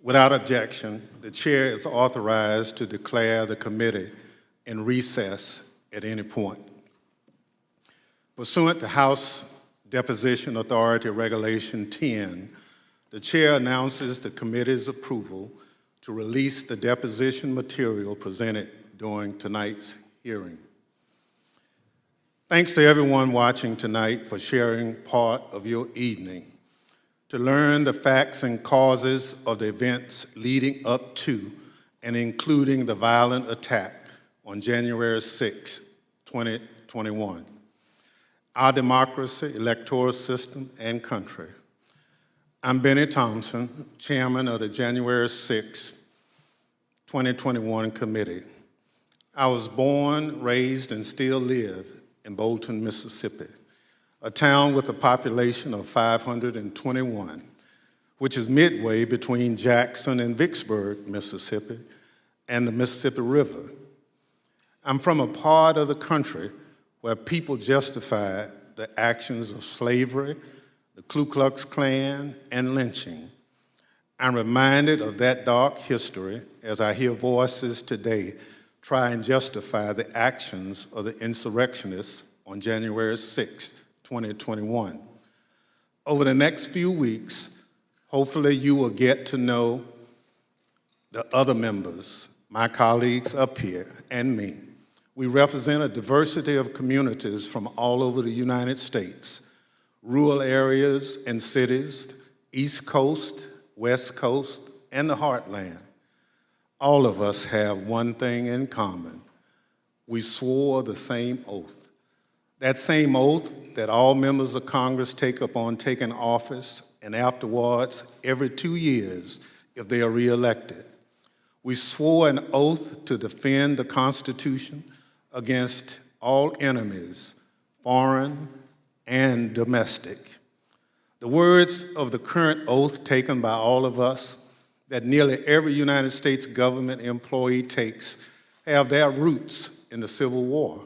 Without objection, the chair is authorized to declare the committee in recess at any point. Pursuant to House Deposition Authority Regulation 10, the chair announces the committee's approval to release the deposition material presented during tonight's hearing. Thanks to everyone watching tonight for sharing part of your evening to learn the facts and causes of the events leading up to and including the violent attack on January 6, 2021. Our democracy, electoral system, and country. I'm Benny Thompson, chairman of the January 6, 2021 committee. I was born, raised, and still live in Bolton, Mississippi, a town with a population of 521, which is midway between Jackson and Vicksburg, Mississippi, and the Mississippi River. I'm from a part of the country where people justify the actions of slavery, the Ku Klux Klan, and lynching. I'm reminded of that dark history as I hear voices today try and justify the actions of the insurrectionists on January 6, 2021. Over the next few weeks, hopefully you will get to know the other members, my colleagues up here, and me. We represent a diversity of communities from all over the United States, rural areas and cities, East Coast, West Coast, and the Heartland. All of us have one thing in common. We swore the same oath. That same oath that all members of Congress take upon taking office and afterwards every 2 years if they are reelected. We swore an oath to defend the Constitution against all enemies, foreign and domestic. The words of the current oath taken by all of us that nearly every United States government employee takes have their roots in the Civil War.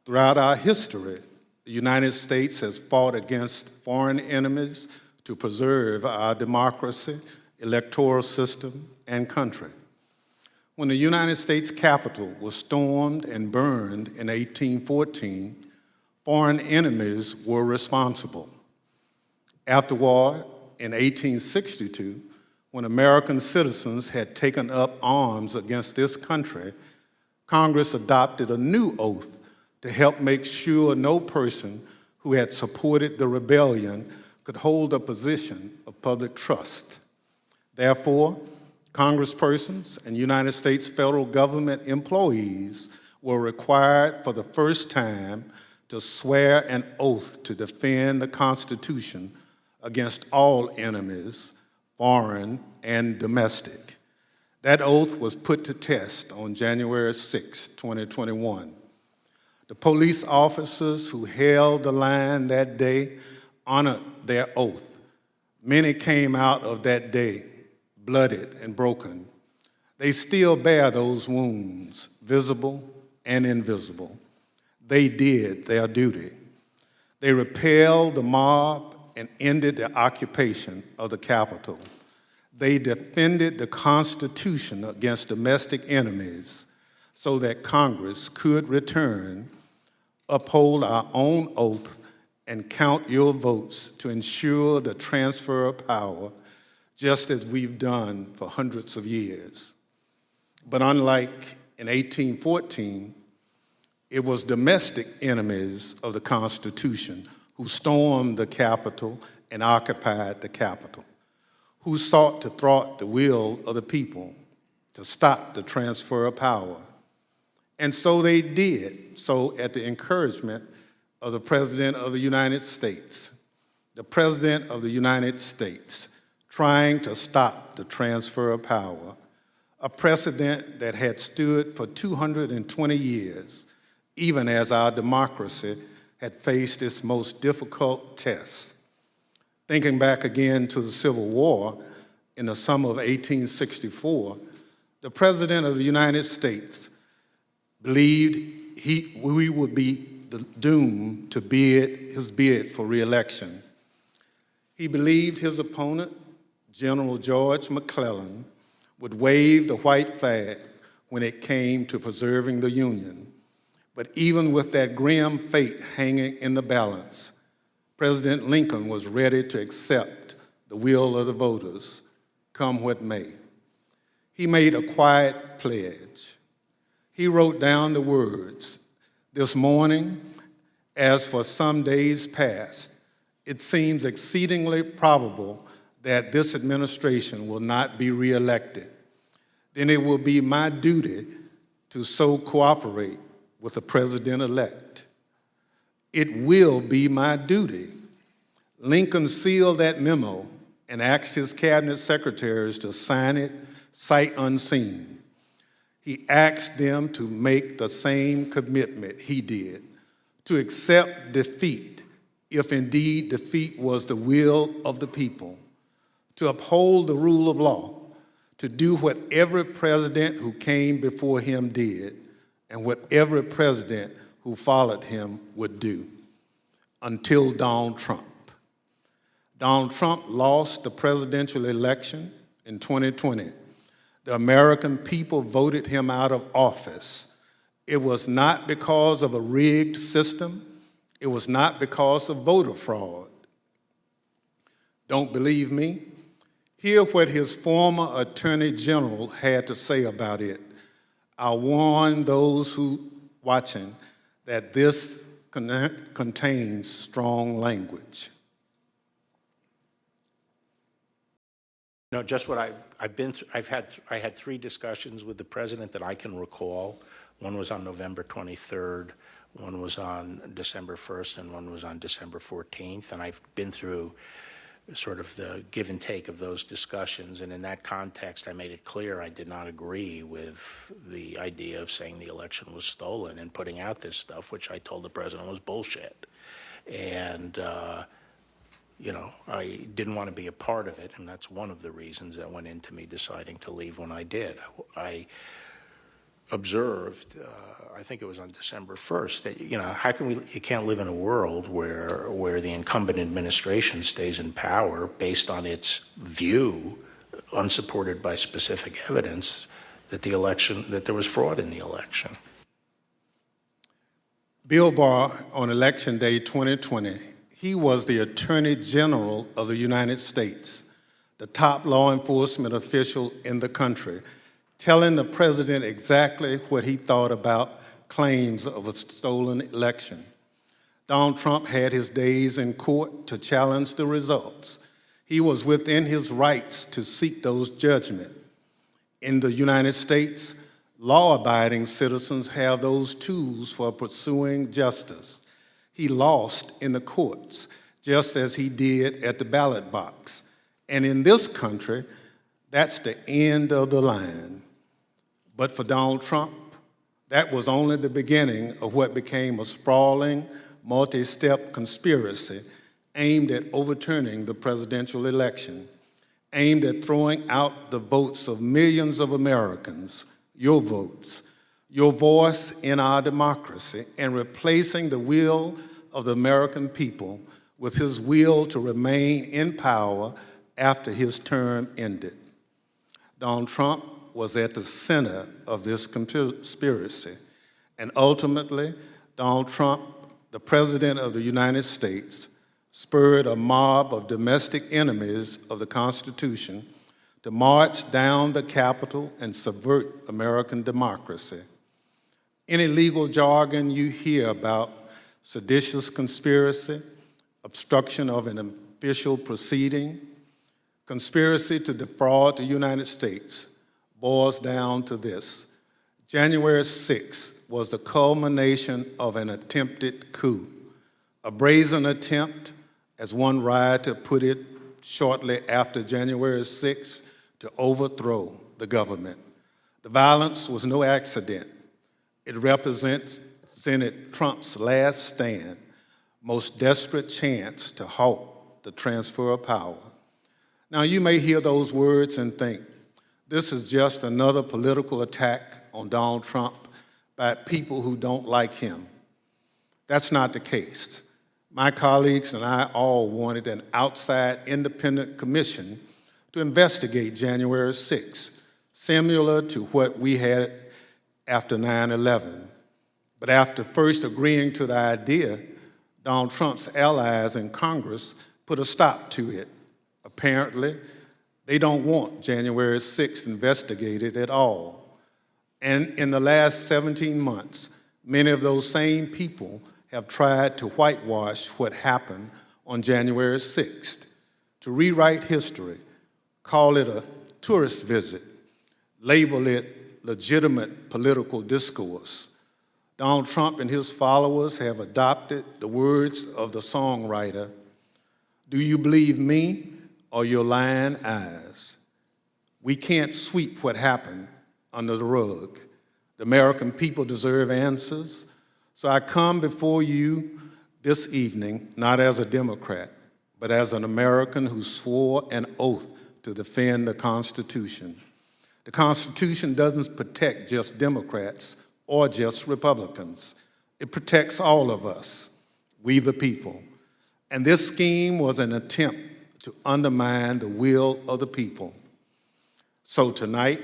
Throughout our history, the United States has fought against foreign enemies to preserve our democracy, electoral system, and country. When the United States Capitol was stormed and burned in 1814, foreign enemies were responsible. Afterward, in 1862, when American citizens had taken up arms against this country, Congress adopted a new oath to help make sure no person who had supported the rebellion could hold a position of public trust. Therefore, Congresspersons and United States federal government employees were required for the first time to swear an oath to defend the Constitution against all enemies, foreign and domestic. That oath was put to test on January 6, 2021. The police officers who held the line that day honored their oath. Many came out of that day bloodied and broken. They still bear those wounds, visible and invisible. They did their duty. They repelled the mob and ended the occupation of the Capitol. They defended the Constitution against domestic enemies so that Congress could return, uphold our own oath, and count your votes to ensure the transfer of power, just as we've done for hundreds of years. But unlike in 1814, it was domestic enemies of the Constitution who stormed the Capitol and occupied the Capitol, who sought to thwart the will of the people to stop the transfer of power. And so they did, so at the encouragement of the President of the United States. The President of the United States trying to stop the transfer of power, a precedent that had stood for 220 years, even as our democracy had faced its most difficult tests. Thinking back again to the Civil War in the summer of 1864, the President of the United States believed we would be doomed to his bid for re-election. He believed his opponent, General George McClellan would wave the white flag when it came to preserving the Union. But even with that grim fate hanging in the balance, President Lincoln was ready to accept the will of the voters, come what may. He made a quiet pledge. He wrote down the words, "This morning, as for some days past, it seems exceedingly probable that this administration will not be reelected. Then it will be my duty to so cooperate with the president-elect. It will be my duty." Lincoln sealed that memo and asked his cabinet secretaries to sign it sight unseen. He asked them to make the same commitment he did, to accept defeat if indeed defeat was the will of the people, to uphold the rule of law, to do what every president who came before him did and what every president who followed him would do, until Donald Trump. Donald Trump lost the presidential election in 2020. The American people voted him out of office. It was not because of a rigged system. It was not because of voter fraud. Don't believe me? Hear what his former Attorney General had to say about it. I warn those who watching that this contains strong language. No, just what I've been through. I had 3 discussions with the president that I can recall. One was on November 23rd, one was on December 1st, and one was on December 14th. And I've been through sort of the give and take of those discussions. And in that context, I made it clear I did not agree with the idea of saying the election was stolen and putting out this stuff, which I told the president was bullshit. And, I didn't want to be a part of it, and that's one of the reasons that went into me deciding to leave when I did. I observed, I think it was on December 1st, that, how can you can't live in a world where the incumbent administration stays in power based on its view, unsupported by specific evidence, that there was fraud in the election. Bill Barr, on Election Day 2020, he was the Attorney General of the United States, the top law enforcement official in the country, telling the president exactly what he thought about claims of a stolen election. Donald Trump had his days in court to challenge the results. He was within his rights to seek those judgments. In the United States, law-abiding citizens have those tools for pursuing justice. He lost in the courts, just as he did at the ballot box. And in this country, that's the end of the line. But for Donald Trump, that was only the beginning of what became a sprawling, multi-step conspiracy aimed at overturning the presidential election, aimed at throwing out the votes of millions of Americans, your votes, your voice in our democracy, and replacing the will of the American people with his will to remain in power after his term ended. Donald Trump was at the center of this conspiracy, and ultimately, Donald Trump, the President of the United States, spurred a mob of domestic enemies of the Constitution to march down the Capitol and subvert American democracy. Any legal jargon you hear about seditious conspiracy, obstruction of an official proceeding, conspiracy to defraud the United States boils down to this. January 6th was the culmination of an attempted coup, a brazen attempt, as one writer put it shortly after January 6th, to overthrow the government. The violence was no accident. It represented Trump's last stand, most desperate chance to halt the transfer of power. Now, you may hear those words and think, this is just another political attack on Donald Trump by people who don't like him. That's not the case. My colleagues and I all wanted an outside independent commission to investigate January 6th, similar to what we had after 9/11. But after first agreeing to the idea, Donald Trump's allies in Congress put a stop to it. Apparently, they don't want January 6th investigated at all. And in the last 17 months, many of those same people have tried to whitewash what happened on January 6th, to rewrite history, call it a tourist visit, label it legitimate political discourse. Donald Trump and his followers have adopted the words of the songwriter, "Do you believe me or your lying eyes?" We can't sweep what happened under the rug. The American people deserve answers. So I come before you this evening, not as a Democrat, but as an American who swore an oath to defend the Constitution. The Constitution doesn't protect just Democrats or just Republicans. It protects all of us, we the people. And this scheme was an attempt to undermine the will of the people. So tonight,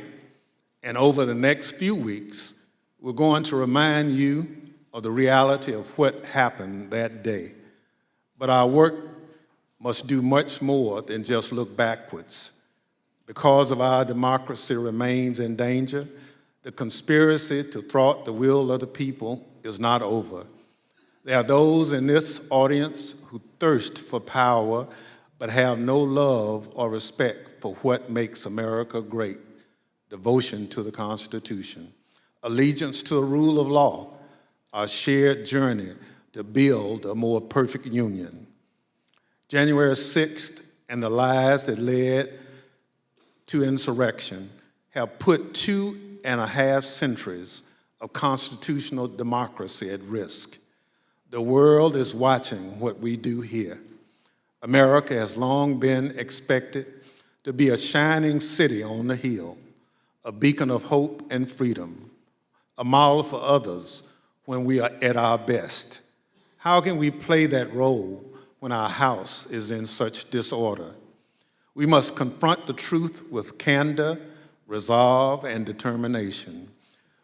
and over the next few weeks, we're going to remind you of the reality of what happened that day. But our work must do much more than just look backwards. Because of our democracy remains in danger, the conspiracy to thwart the will of the people is not over. There are those in this audience who thirst for power but have no love or respect for what makes America great: devotion to the Constitution, allegiance to the rule of law, our shared journey to build a more perfect union. January 6th and the lies that led to insurrection have put 2.5 centuries of constitutional democracy at risk. The world is watching what we do here. America has long been expected to be a shining city on the hill, a beacon of hope and freedom, a model for others when we are at our best. How can we play that role when our house is in such disorder? We must confront the truth with candor, resolve, and determination.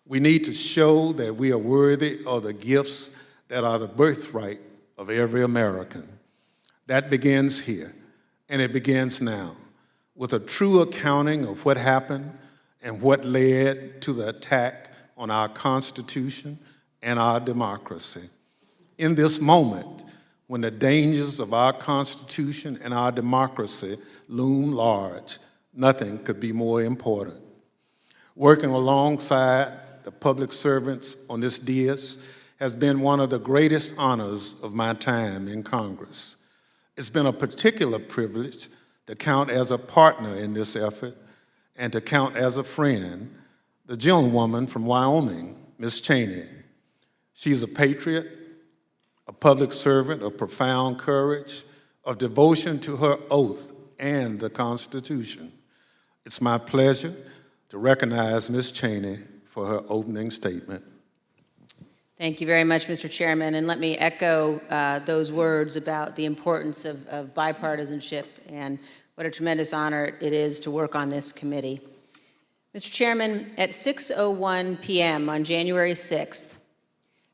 We need to show that we are worthy of the gifts that are the birthright of every American. That begins here, and it begins now, with a true accounting of what happened and what led to the attack on our Constitution and our democracy. In this moment, when the dangers of our Constitution and our democracy loom large, nothing could be more important. Working alongside the public servants on this dais has been one of the greatest honors of my time in Congress. It's been a particular privilege to count as a partner in this effort and to count as a friend the gentlewoman from Wyoming, Ms. Cheney. She's a patriot, a public servant of profound courage, of devotion to her oath and the Constitution. It's my pleasure to recognize Ms. Cheney for her opening statement. Thank you very much, Mr. Chairman, and let me echo those words about the importance of bipartisanship and what a tremendous honor it is to work on this committee. Mr. Chairman, at 6:01 p.m. on January 6th,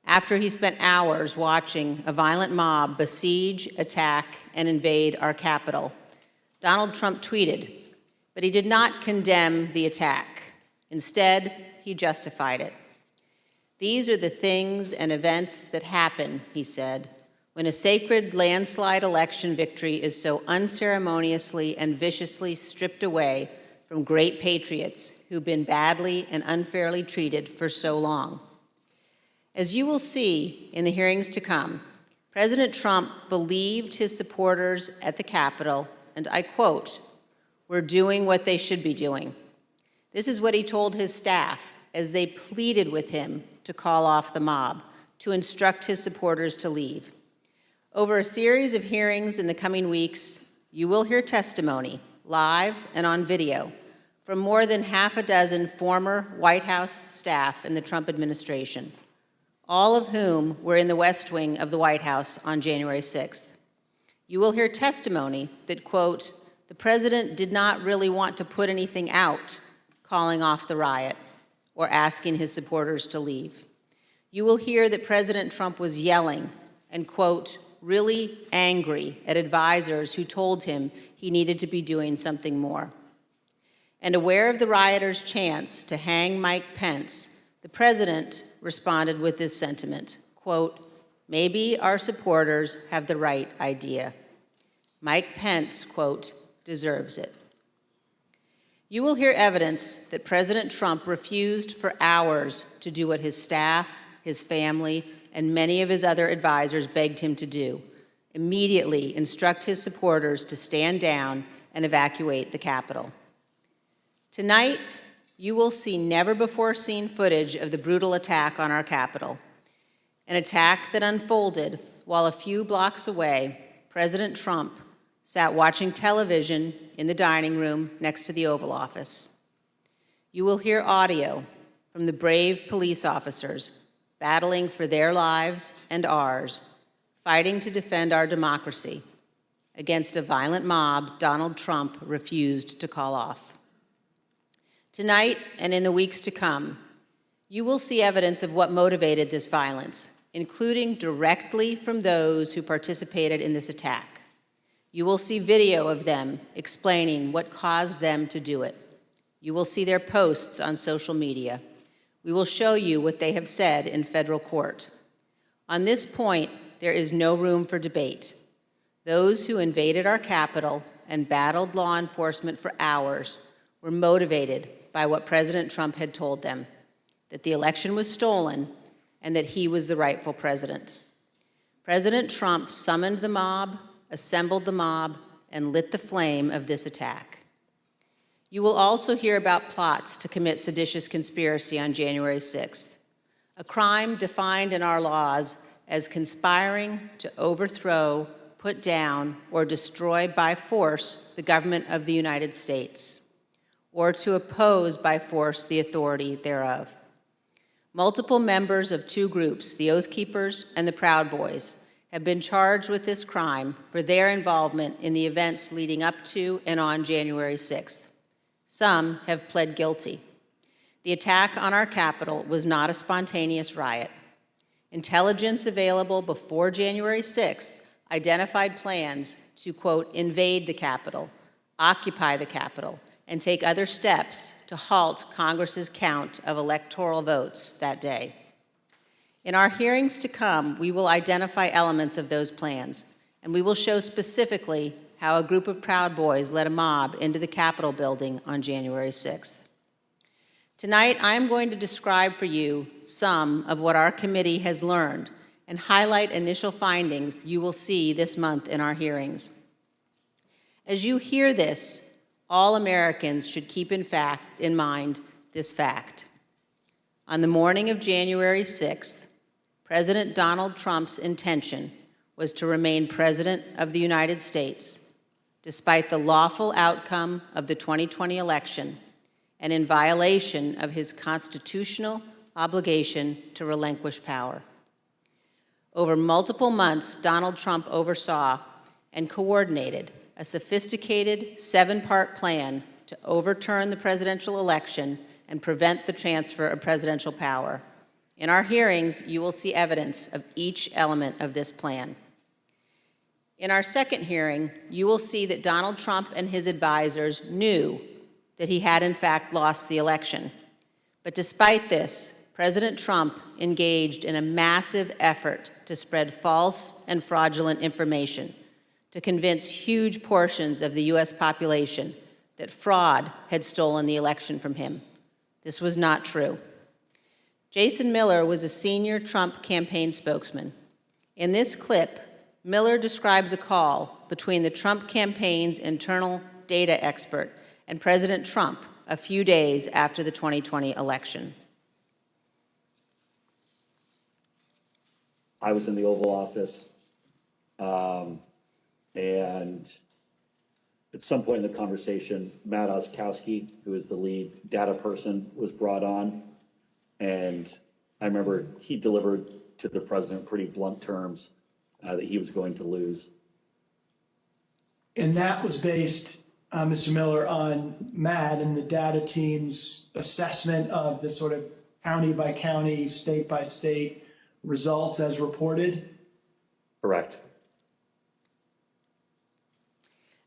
after he spent hours watching a violent mob besiege, attack, and invade our Capitol, Donald Trump tweeted, but he did not condemn the attack. Instead, he justified it. "These are the things and events that happen," he said, "when a sacred landslide election victory is so unceremoniously and viciously stripped away from great patriots who've been badly and unfairly treated for so long." As you will see in the hearings to come, President Trump believed his supporters at the Capitol, and I quote, "We're doing what they should be doing." This is what he told his staff as they pleaded with him to call off the mob, to instruct his supporters to leave. Over a series of hearings in the coming weeks, you will hear testimony, live and on video, from more than half a dozen former White House staff in the Trump administration, all of whom were in the West Wing of the White House on January 6th. You will hear testimony that, quote, the president did not really want to put anything out calling off the riot or asking his supporters to leave. You will hear that President Trump was yelling and, quote, really angry at advisors who told him he needed to be doing something more. And aware of the rioters' chance to hang Mike Pence, the president responded with this sentiment, quote, maybe our supporters have the right idea. Mike Pence, quote, deserves it. You will hear evidence that President Trump refused for hours to do what his staff, his family, and many of his other advisors begged him to do: immediately instruct his supporters to stand down and evacuate the Capitol. Tonight, you will see never-before-seen footage of the brutal attack on our Capitol, an attack that unfolded while a few blocks away, President Trump sat watching television in the dining room next to the Oval Office. You will hear audio from the brave police officers battling for their lives and ours, fighting to defend our democracy against a violent mob Donald Trump refused to call off. Tonight and in the weeks to come, you will see evidence of what motivated this violence, including directly from those who participated in this attack. You will see video of them explaining what caused them to do it. You will see their posts on social media. We will show you what they have said in federal court. On this point, there is no room for debate. Those who invaded our Capitol and battled law enforcement for hours were motivated by what President Trump had told them, that the election was stolen and that he was the rightful president. President Trump summoned the mob, assembled the mob, and lit the flame of this attack. You will also hear about plots to commit seditious conspiracy on January 6th, a crime defined in our laws as conspiring to overthrow, put down, or destroy by force the government of the United States, or to oppose by force the authority thereof. Multiple members of two groups, the Oath Keepers and the Proud Boys, have been charged with this crime for their involvement in the events leading up to and on January 6th. Some have pled guilty. The attack on our Capitol was not a spontaneous riot. Intelligence available before January 6th identified plans to, quote, invade the Capitol, occupy the Capitol, and take other steps to halt Congress's count of electoral votes that day. In our hearings to come, we will identify elements of those plans, and we will show specifically how a group of Proud Boys led a mob into the Capitol building on January 6th. Tonight, I am going to describe for you some of what our committee has learned and highlight initial findings you will see this month in our hearings. As you hear this, all Americans should keep in mind this fact. On the morning of January 6th, President Donald Trump's intention was to remain President of the United States, despite the lawful outcome of the 2020 election and in violation of his constitutional obligation to relinquish power. Over multiple months, Donald Trump oversaw and coordinated a sophisticated 7-part plan to overturn the presidential election and prevent the transfer of presidential power. In our hearings, you will see evidence of each element of this plan. In our second hearing, you will see that Donald Trump and his advisors knew that he had in fact lost the election. But despite this, President Trump engaged in a massive effort to spread false and fraudulent information to convince huge portions of the US population that fraud had stolen the election from him. This was not true. Jason Miller was a senior Trump campaign spokesman. In this clip, Miller describes a call between the Trump campaign's internal data expert and President Trump a few days after the 2020 election. I was in the Oval Office, and at some point in the conversation, Matt Oskowski, who is the lead data person, was brought on. And I remember he delivered to the president pretty blunt terms that he was going to lose. And that was based Mr. Miller, on Matt and the data team's assessment of the sort of county by county, state by state results as reported? Correct.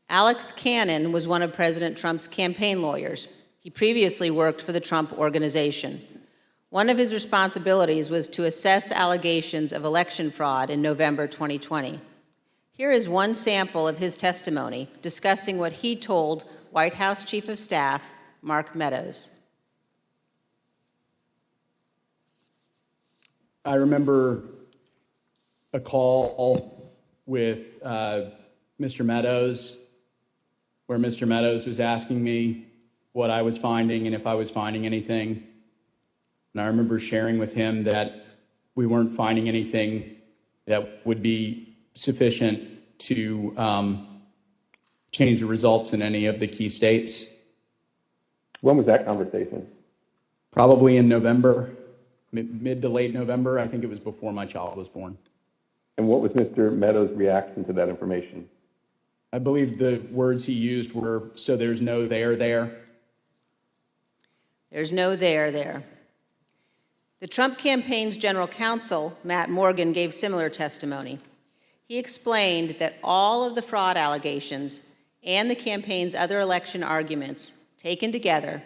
Alex Cannon was one of President Trump's campaign lawyers. He previously worked for the Trump Organization. One of his responsibilities was to assess allegations of election fraud in November 2020. Here is one sample of his testimony discussing what he told White House Chief of Staff Mark Meadows. I remember a call with Mr. Meadows, where Mr. Meadows was asking me what I was finding and if I was finding anything. And I remember sharing with him that we weren't finding anything that would be sufficient to change the results in any of the key states. When was that conversation? Probably in November, mid to late November. I think it was before my child was born. And what was Mr. Meadows' reaction to that information? I believe the words he used were, "So there's no there there." There's no there. The Trump campaign's general counsel, Matt Morgan, gave similar testimony. He explained that all of the fraud allegations and the campaign's other election arguments taken together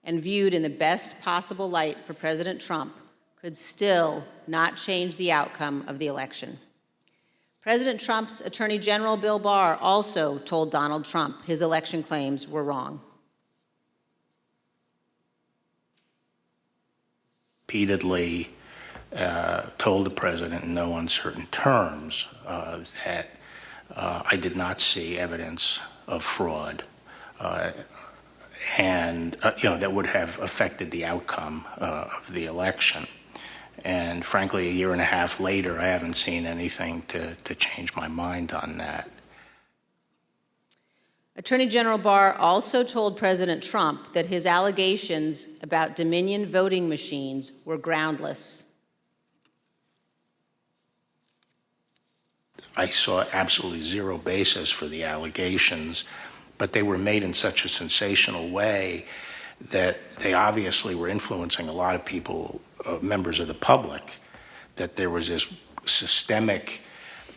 and viewed in the best possible light for President Trump could still not change the outcome of the election. President Trump's Attorney General Bill Barr also told Donald Trump his election claims were wrong. Repeatedly told the president in no uncertain terms that I did not see evidence of fraud and that would have affected the outcome of the election. And frankly, a year and a half later, I haven't seen anything to change my mind on that. Attorney General Barr also told President Trump that his allegations about Dominion voting machines were groundless. I saw absolutely zero basis for the allegations, but they were made in such a sensational way that they obviously were influencing a lot of people, members of the public, that there was this systemic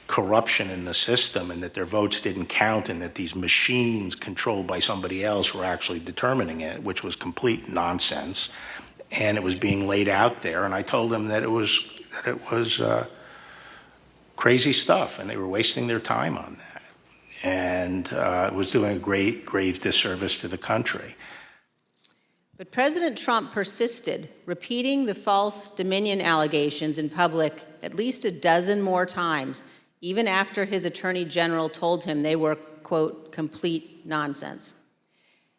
corruption in the system and that their votes didn't count and that these machines controlled by somebody else were actually determining it, which was complete nonsense. And it was being laid out there. And I told them that it was crazy stuff and they were wasting their time on that. And it was doing a grave disservice to the country. But President Trump persisted, repeating the false Dominion allegations in public at least a dozen more times, even after his attorney general told him they were, quote, complete nonsense.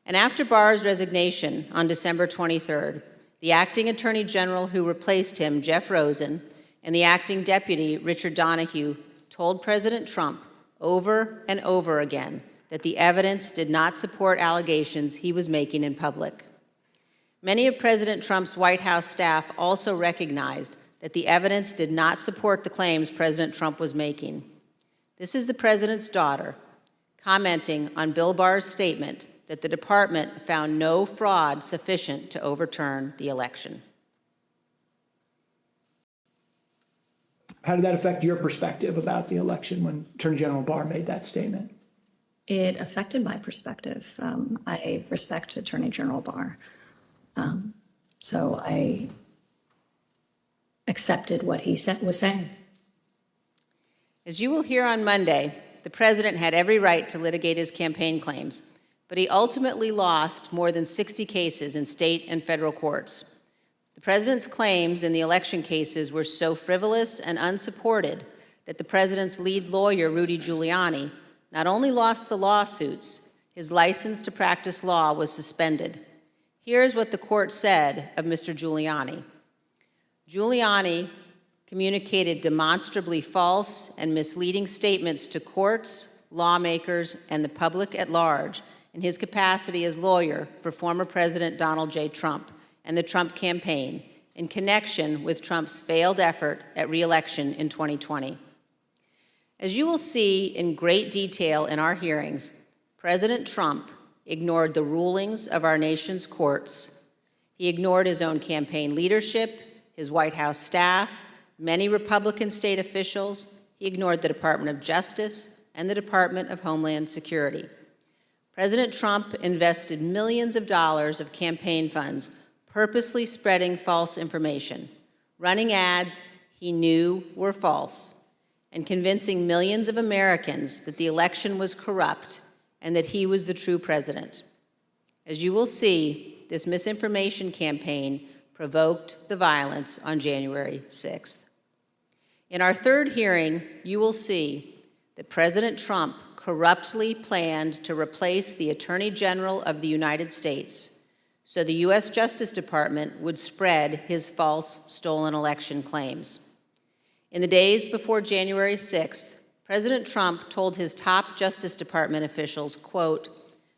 And after Barr's resignation on December 23rd, the acting attorney general who replaced him, Jeff Rosen, and the acting deputy, Richard Donahue, told President Trump over and over again that the evidence did not support allegations he was making in public. Many of President Trump's White House staff also recognized that the evidence did not support the claims President Trump was making. This is the president's daughter commenting on Bill Barr's statement that the department found no fraud sufficient to overturn the election. How did that affect your perspective about the election when Attorney General Barr made that statement? It affected my perspective. I respect Attorney General Barr. So I accepted what he was saying. As you will hear on Monday, the president had every right to litigate his campaign claims, but he ultimately lost more than 60 cases in state and federal courts. The president's claims in the election cases were so frivolous and unsupported that the president's lead lawyer, Rudy Giuliani, not only lost the lawsuits, his license to practice law was suspended. Here's what the court said of Mr. Giuliani. Giuliani communicated demonstrably false and misleading statements to courts, lawmakers, and the public at large in his capacity as lawyer for former President Donald J. Trump and the Trump campaign in connection with Trump's failed effort at re-election in 2020. As you will see in great detail in our hearings, President Trump ignored the rulings of our nation's courts. He ignored his own campaign leadership, his White House staff, many Republican state officials. He ignored the Department of Justice and the Department of Homeland Security. President Trump invested millions of dollars of campaign funds purposely spreading false information, running ads he knew were false, and convincing millions of Americans that the election was corrupt and that he was the true president. As you will see, this misinformation campaign provoked the violence on January 6th. In our third hearing, you will see that President Trump corruptly planned to replace the Attorney General of the United States so the U.S. Justice Department would spread his false stolen election claims. In the days before January 6th, President Trump told his top Justice Department officials, quote,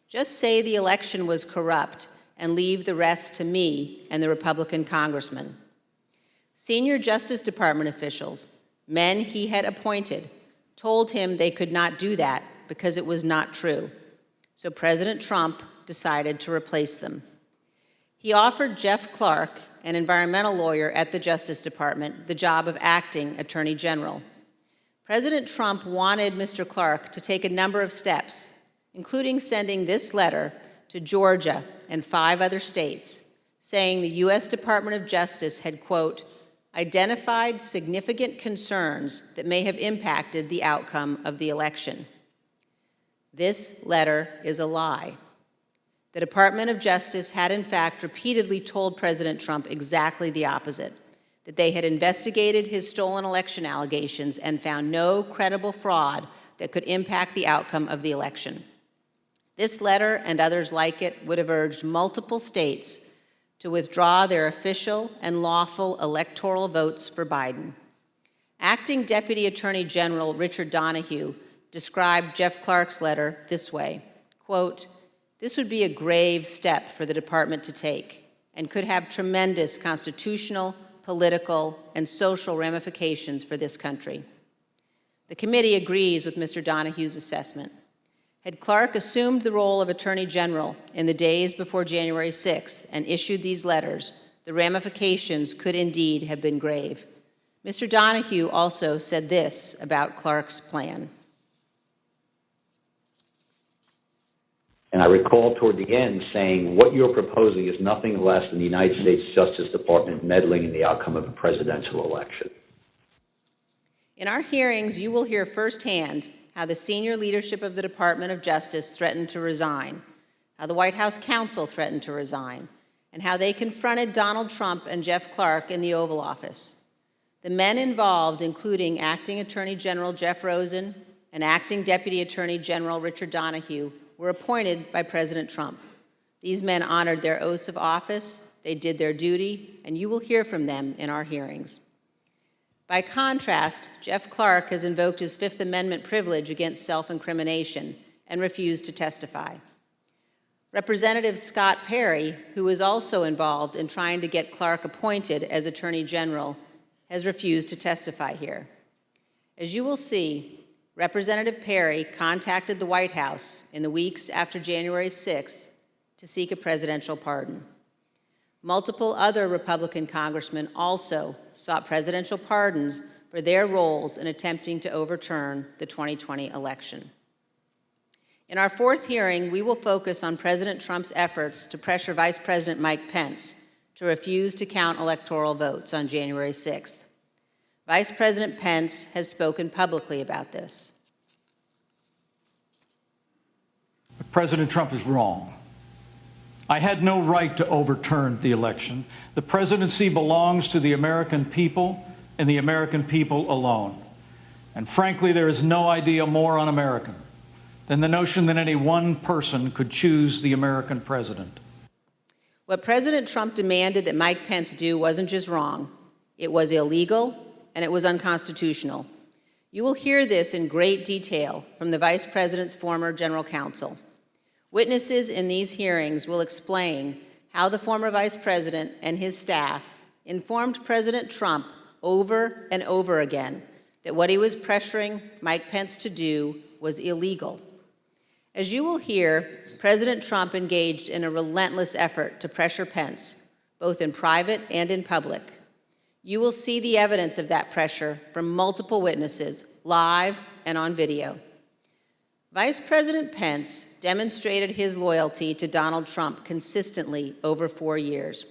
"Just say the election was corrupt and leave the rest to me and the Republican congressman." Senior Justice Department officials, men he had appointed, told him they could not do that because it was not true. So President Trump decided to replace them. He offered Jeff Clark, an environmental lawyer at the Justice Department, the job of acting Attorney General. President Trump wanted Mr. Clark to take a number of steps, including sending this letter to Georgia and 5 other states, saying the U.S. Department of Justice had, quote, identified significant concerns that may have impacted the outcome of the election. This letter is a lie. The Department of Justice had, in fact, repeatedly told President Trump exactly the opposite, that they had investigated his stolen election allegations and found no credible fraud that could impact the outcome of the election. This letter and others like it would have urged multiple states to withdraw their official and lawful electoral votes for Biden. Acting Deputy Attorney General Richard Donoghue described Jeff Clark's letter this way, quote, "This would be a grave step for the department to take and could have tremendous constitutional, political, and social ramifications for this country." The committee agrees with Mr. Donoghue's assessment. Had Clark assumed the role of Attorney General in the days before January 6th and issued these letters, the ramifications could indeed have been grave. Mr. Donoghue also said this about Clark's plan. And I recall toward the end saying, what you're proposing is nothing less than the United States Justice Department meddling in the outcome of a presidential election. In our hearings, you will hear firsthand how the senior leadership of the Department of Justice threatened to resign, how the White House counsel threatened to resign, and how they confronted Donald Trump and Jeff Clark in the Oval Office. The men involved, including Acting Attorney General Jeff Rosen and Acting Deputy Attorney General Richard Donoghue, were appointed by President Trump. These men honored their oaths of office, they did their duty, and you will hear from them in our hearings. By contrast, Jeff Clark has invoked his Fifth Amendment privilege against self-incrimination and refused to testify. Representative Scott Perry, who was also involved in trying to get Clark appointed as Attorney General, has refused to testify here. As you will see, Representative Perry contacted the White House in the weeks after January 6th to seek a presidential pardon. Multiple other Republican congressmen also sought presidential pardons for their roles in attempting to overturn the 2020 election. In our fourth hearing, we will focus on President Trump's efforts to pressure Vice President Mike Pence to refuse to count electoral votes on January 6th. Vice President Pence has spoken publicly about this. President Trump is wrong. I had no right to overturn the election. The presidency belongs to the American people and the American people alone. And frankly, there is no idea more un-American than the notion that any one person could choose the American president. What President Trump demanded that Mike Pence do wasn't just wrong, it was illegal and it was unconstitutional. You will hear this in great detail from the Vice President's former general counsel. Witnesses in these hearings will explain how the former Vice President and his staff informed President Trump over and over again that what he was pressuring Mike Pence to do was illegal. As you will hear, President Trump engaged in a relentless effort to pressure Pence, both in private and in public. You will see the evidence of that pressure from multiple witnesses, live and on video. Vice President Pence demonstrated his loyalty to Donald Trump consistently over 4 years,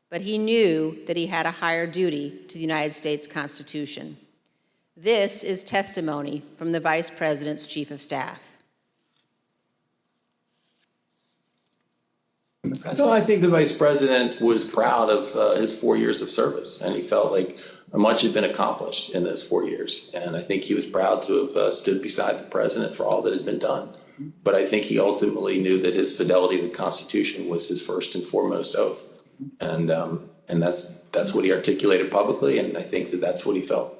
but he knew that he had a higher duty to the United States Constitution. This is testimony from the Vice President's Chief of Staff. So I think the Vice President was proud of his 4 years of service, and he felt like much had been accomplished in those 4 years. And I think he was proud to have stood beside the President for all that had been done. But I think he ultimately knew that his fidelity to the Constitution was his first and foremost oath. And that's what he articulated publicly, and I think that that's what he felt.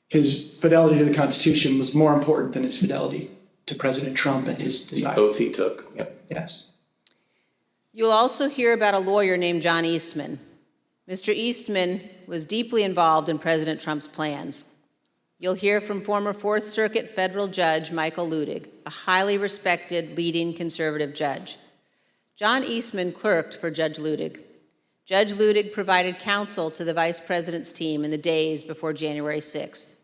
His fidelity to the Constitution was more important than his fidelity to President Trump and his desire. The oath he took. Yep. Yes. You'll also hear about a lawyer named John Eastman. Mr. Eastman was deeply involved in President Trump's plans. You'll hear from former Fourth Circuit federal judge Michael Luttig, a highly respected leading conservative judge. John Eastman clerked for Judge Luttig. Judge Luttig provided counsel to the Vice President's team in the days before January 6th.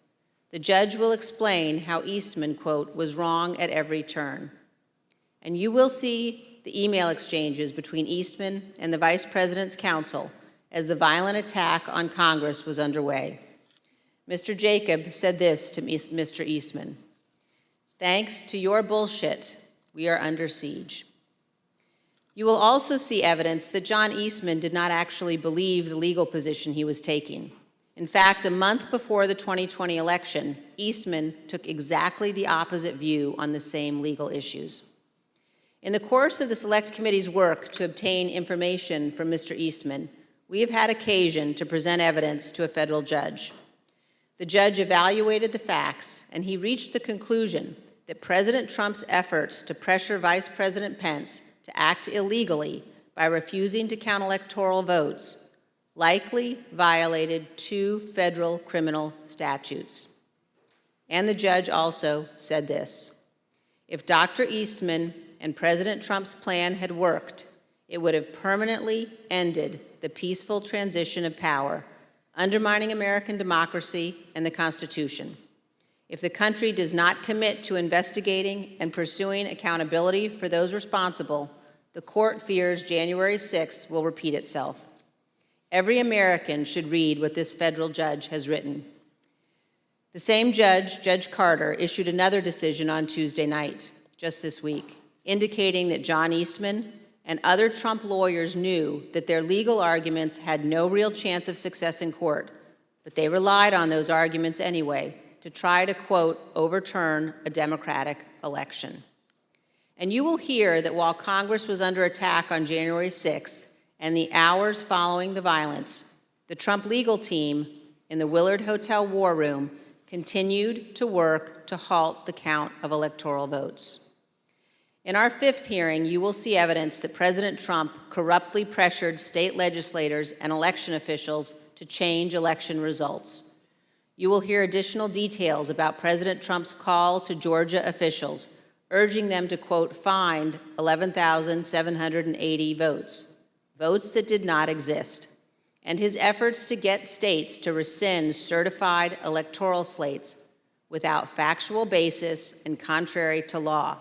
The judge will explain how Eastman, quote, was wrong at every turn. And you will see the email exchanges between Eastman and the Vice President's counsel as the violent attack on Congress was underway. Mr. Jacob said this to Mr. Eastman: "Thanks to your bullshit, we are under siege." You will also see evidence that John Eastman did not actually believe the legal position he was taking. In fact, a month before the 2020 election, Eastman took exactly the opposite view on the same legal issues. In the course of the Select Committee's work to obtain information from Mr. Eastman, we have had occasion to present evidence to a federal judge. The judge evaluated the facts, and he reached the conclusion that President Trump's efforts to pressure Vice President Pence to act illegally by refusing to count electoral votes likely violated 2 federal criminal statutes. And the judge also said this: if Dr. Eastman and President Trump's plan had worked, it would have permanently ended the peaceful transition of power, undermining American democracy and the Constitution. If the country does not commit to investigating and pursuing accountability for those responsible, the court fears January 6th will repeat itself. Every American should read what this federal judge has written. The same judge, Judge Carter, issued another decision on Tuesday night, just this week, indicating that John Eastman and other Trump lawyers knew that their legal arguments had no real chance of success in court, but they relied on those arguments anyway to try to, quote, overturn a Democratic election. And you will hear that while Congress was under attack on January 6th and the hours following the violence, the Trump legal team in the Willard Hotel War Room continued to work to halt the count of electoral votes. In our 5th hearing, you will see evidence that President Trump corruptly pressured state legislators and election officials to change election results. You will hear additional details about President Trump's call to Georgia officials, urging them to, quote, find 11,780 votes, votes that did not exist, and his efforts to get states to rescind certified electoral slates without factual basis and contrary to law.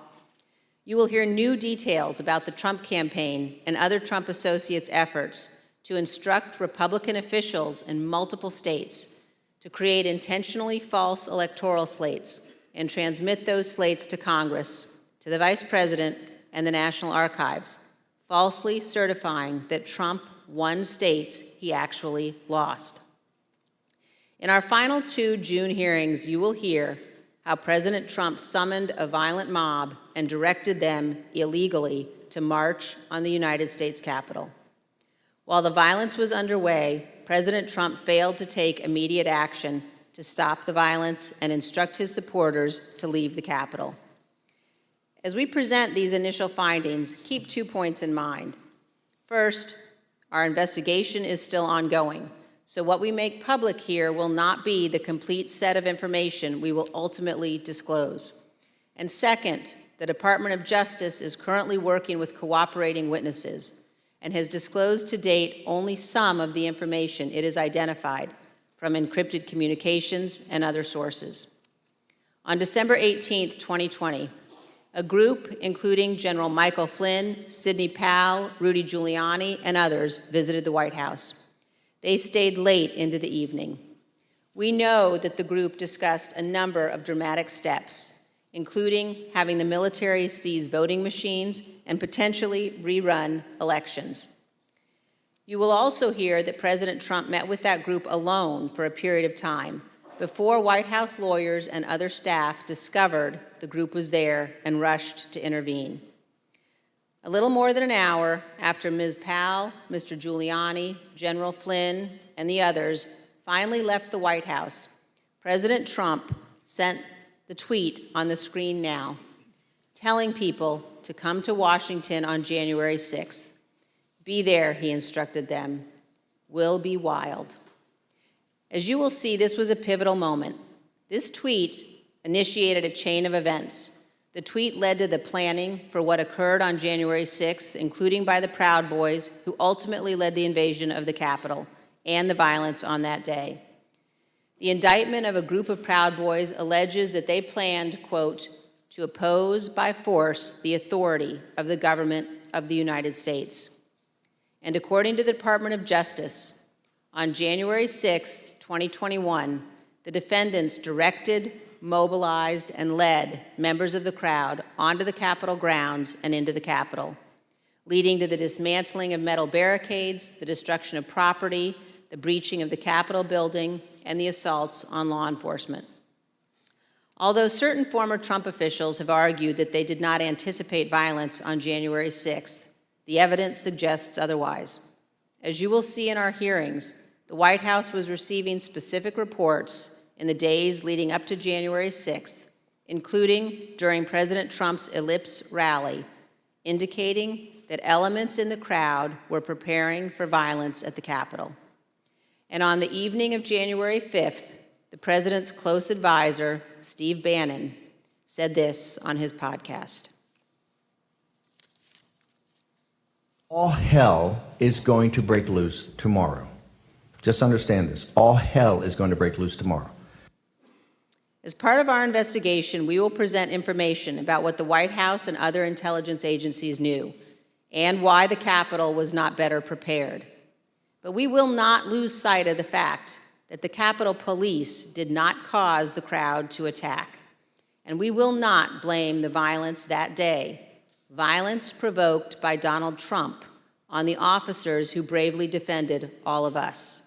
You will hear new details about the Trump campaign and other Trump associates' efforts to instruct Republican officials in multiple states to create intentionally false electoral slates and transmit those slates to Congress, to the Vice President, and the National Archives, falsely certifying that Trump won states he actually lost. In our final 2 June hearings, you will hear how President Trump summoned a violent mob and directed them illegally to march on the United States Capitol. While the violence was underway, President Trump failed to take immediate action to stop the violence and instruct his supporters to leave the Capitol. As we present these initial findings, keep 2 points in mind. First, our investigation is still ongoing, so what we make public here will not be the complete set of information we will ultimately disclose. And second, the Department of Justice is currently working with cooperating witnesses and has disclosed to date only some of the information it has identified from encrypted communications and other sources. On December 18, 2020, a group including General Michael Flynn, Sidney Powell, Rudy Giuliani, and others visited the White House. They stayed late into the evening. We know that the group discussed a number of dramatic steps, including having the military seize voting machines and potentially rerun elections. You will also hear that President Trump met with that group alone for a period of time before White House lawyers and other staff discovered the group was there and rushed to intervene. A little more than an hour after Ms. Powell, Mr. Giuliani, General Flynn, and the others finally left the White House, President Trump sent the tweet on the screen now, telling people to come to Washington on January 6th. Be there, he instructed them. Will be wild. As you will see, this was a pivotal moment. This tweet initiated a chain of events. The tweet led to the planning for what occurred on January 6th, including by the Proud Boys, who ultimately led the invasion of the Capitol and the violence on that day. The indictment of a group of Proud Boys alleges that they planned, quote, to oppose by force the authority of the government of the United States. And according to the Department of Justice, on January 6, 2021, the defendants directed, mobilized, and led members of the crowd onto the Capitol grounds and into the Capitol, leading to the dismantling of metal barricades, the destruction of property, the breaching of the Capitol building, and the assaults on law enforcement. Although certain former Trump officials have argued that they did not anticipate violence on January 6th, the evidence suggests otherwise. As you will see in our hearings, the White House was receiving specific reports in the days leading up to January 6th, including during President Trump's Ellipse rally, indicating that elements in the crowd were preparing for violence at the Capitol. And on the evening of January 5th, the president's close advisor, Steve Bannon, said this on his podcast. All hell is going to break loose tomorrow. Just understand this. All hell is going to break loose tomorrow. As part of our investigation, we will present information about what the White House and other intelligence agencies knew and why the Capitol was not better prepared. But we will not lose sight of the fact that the Capitol Police did not cause the crowd to attack. And we will not blame the violence that day, violence provoked by Donald Trump, on the officers who bravely defended all of us.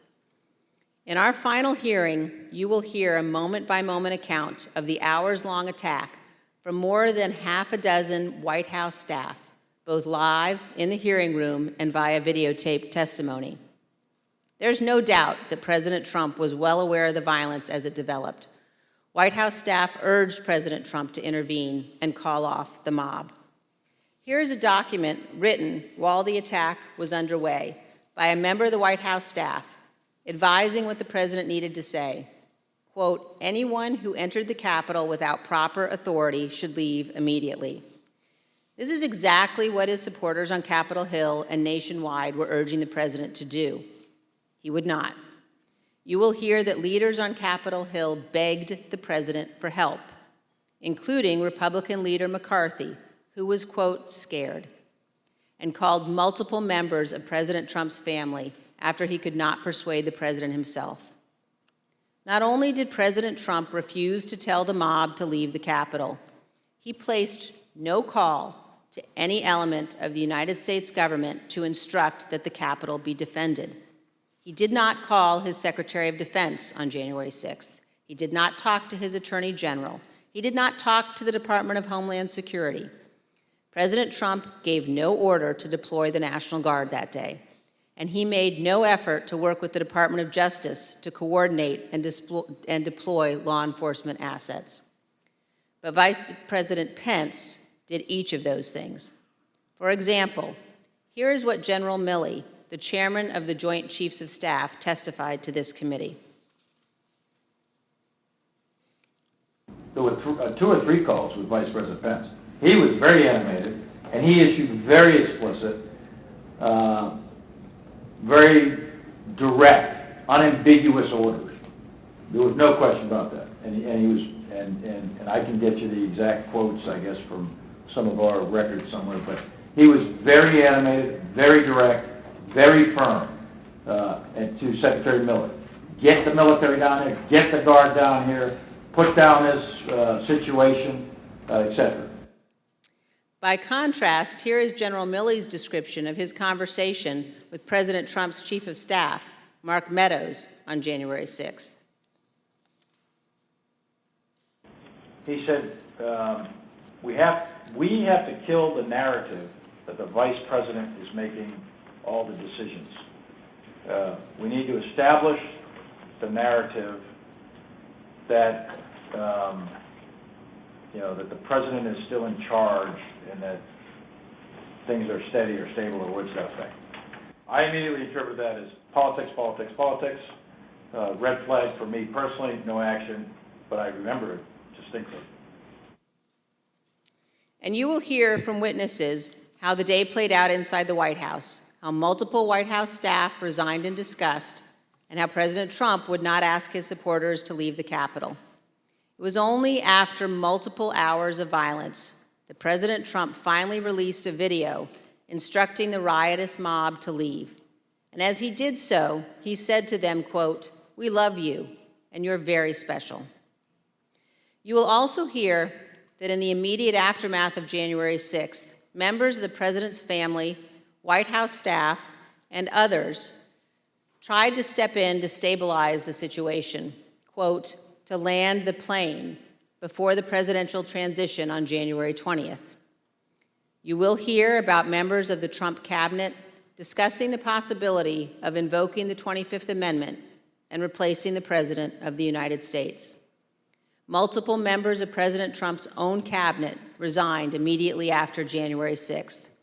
In our final hearing, you will hear a moment-by-moment account of the hours-long attack from more than half a dozen White House staff, both live in the hearing room and via videotaped testimony. There's no doubt that President Trump was well aware of the violence as it developed. White House staff urged President Trump to intervene and call off the mob. Here is a document written while the attack was underway by a member of the White House staff, advising what the president needed to say. Quote, anyone who entered the Capitol without proper authority should leave immediately. This is exactly what his supporters on Capitol Hill and nationwide were urging the president to do. He would not. You will hear that leaders on Capitol Hill begged the president for help, including Republican leader McCarthy, who was, quote, scared, and called multiple members of President Trump's family after he could not persuade the president himself. Not only did President Trump refuse to tell the mob to leave the Capitol, he placed no call to any element of the United States government to instruct that the Capitol be defended. He did not call his Secretary of Defense on January 6th. He did not talk to his Attorney General. He did not talk to the Department of Homeland Security. President Trump gave no order to deploy the National Guard that day, and he made no effort to work with the Department of Justice to coordinate and deploy law enforcement assets. But Vice President Pence did each of those things. For example, here is what General Milley, the chairman of the Joint Chiefs of Staff, testified to this committee. There were 2 or 3 calls with Vice President Pence. He was very animated, and he issued very explicit, very direct, unambiguous orders. There was no question about that. And he was, and I can get you the exact quotes, I guess, from some of our records somewhere, but he was very animated, very direct, very firm, and to Secretary Miller. Get the military down here, get the Guard down here, put down this situation, etc. By contrast, here is General Milley's description of his conversation with President Trump's Chief of Staff, Mark Meadows, on January 6th. He said, we have to kill the narrative that the Vice President is making all the decisions. We need to establish the narrative that that the President is still in charge and that things are steady or stable or words to that effect. I immediately interpret that as politics, politics, politics. Red flag for me personally, no action, but I remember it distinctly. And you will hear from witnesses how the day played out inside the White House, how multiple White House staff resigned in disgust, and how President Trump would not ask his supporters to leave the Capitol. It was only after multiple hours of violence that President Trump finally released a video instructing the riotous mob to leave. And as he did so, he said to them, quote, "We love you, and you're very special." You will also hear that in the immediate aftermath of January 6th, members of the President's family, White House staff, and others tried to step in to stabilize the situation, quote, to land the plane before the presidential transition on January 20th. You will hear about members of the Trump cabinet discussing the possibility of invoking the 25th Amendment and replacing the President of the United States. Multiple members of President Trump's own cabinet resigned immediately after January 6th.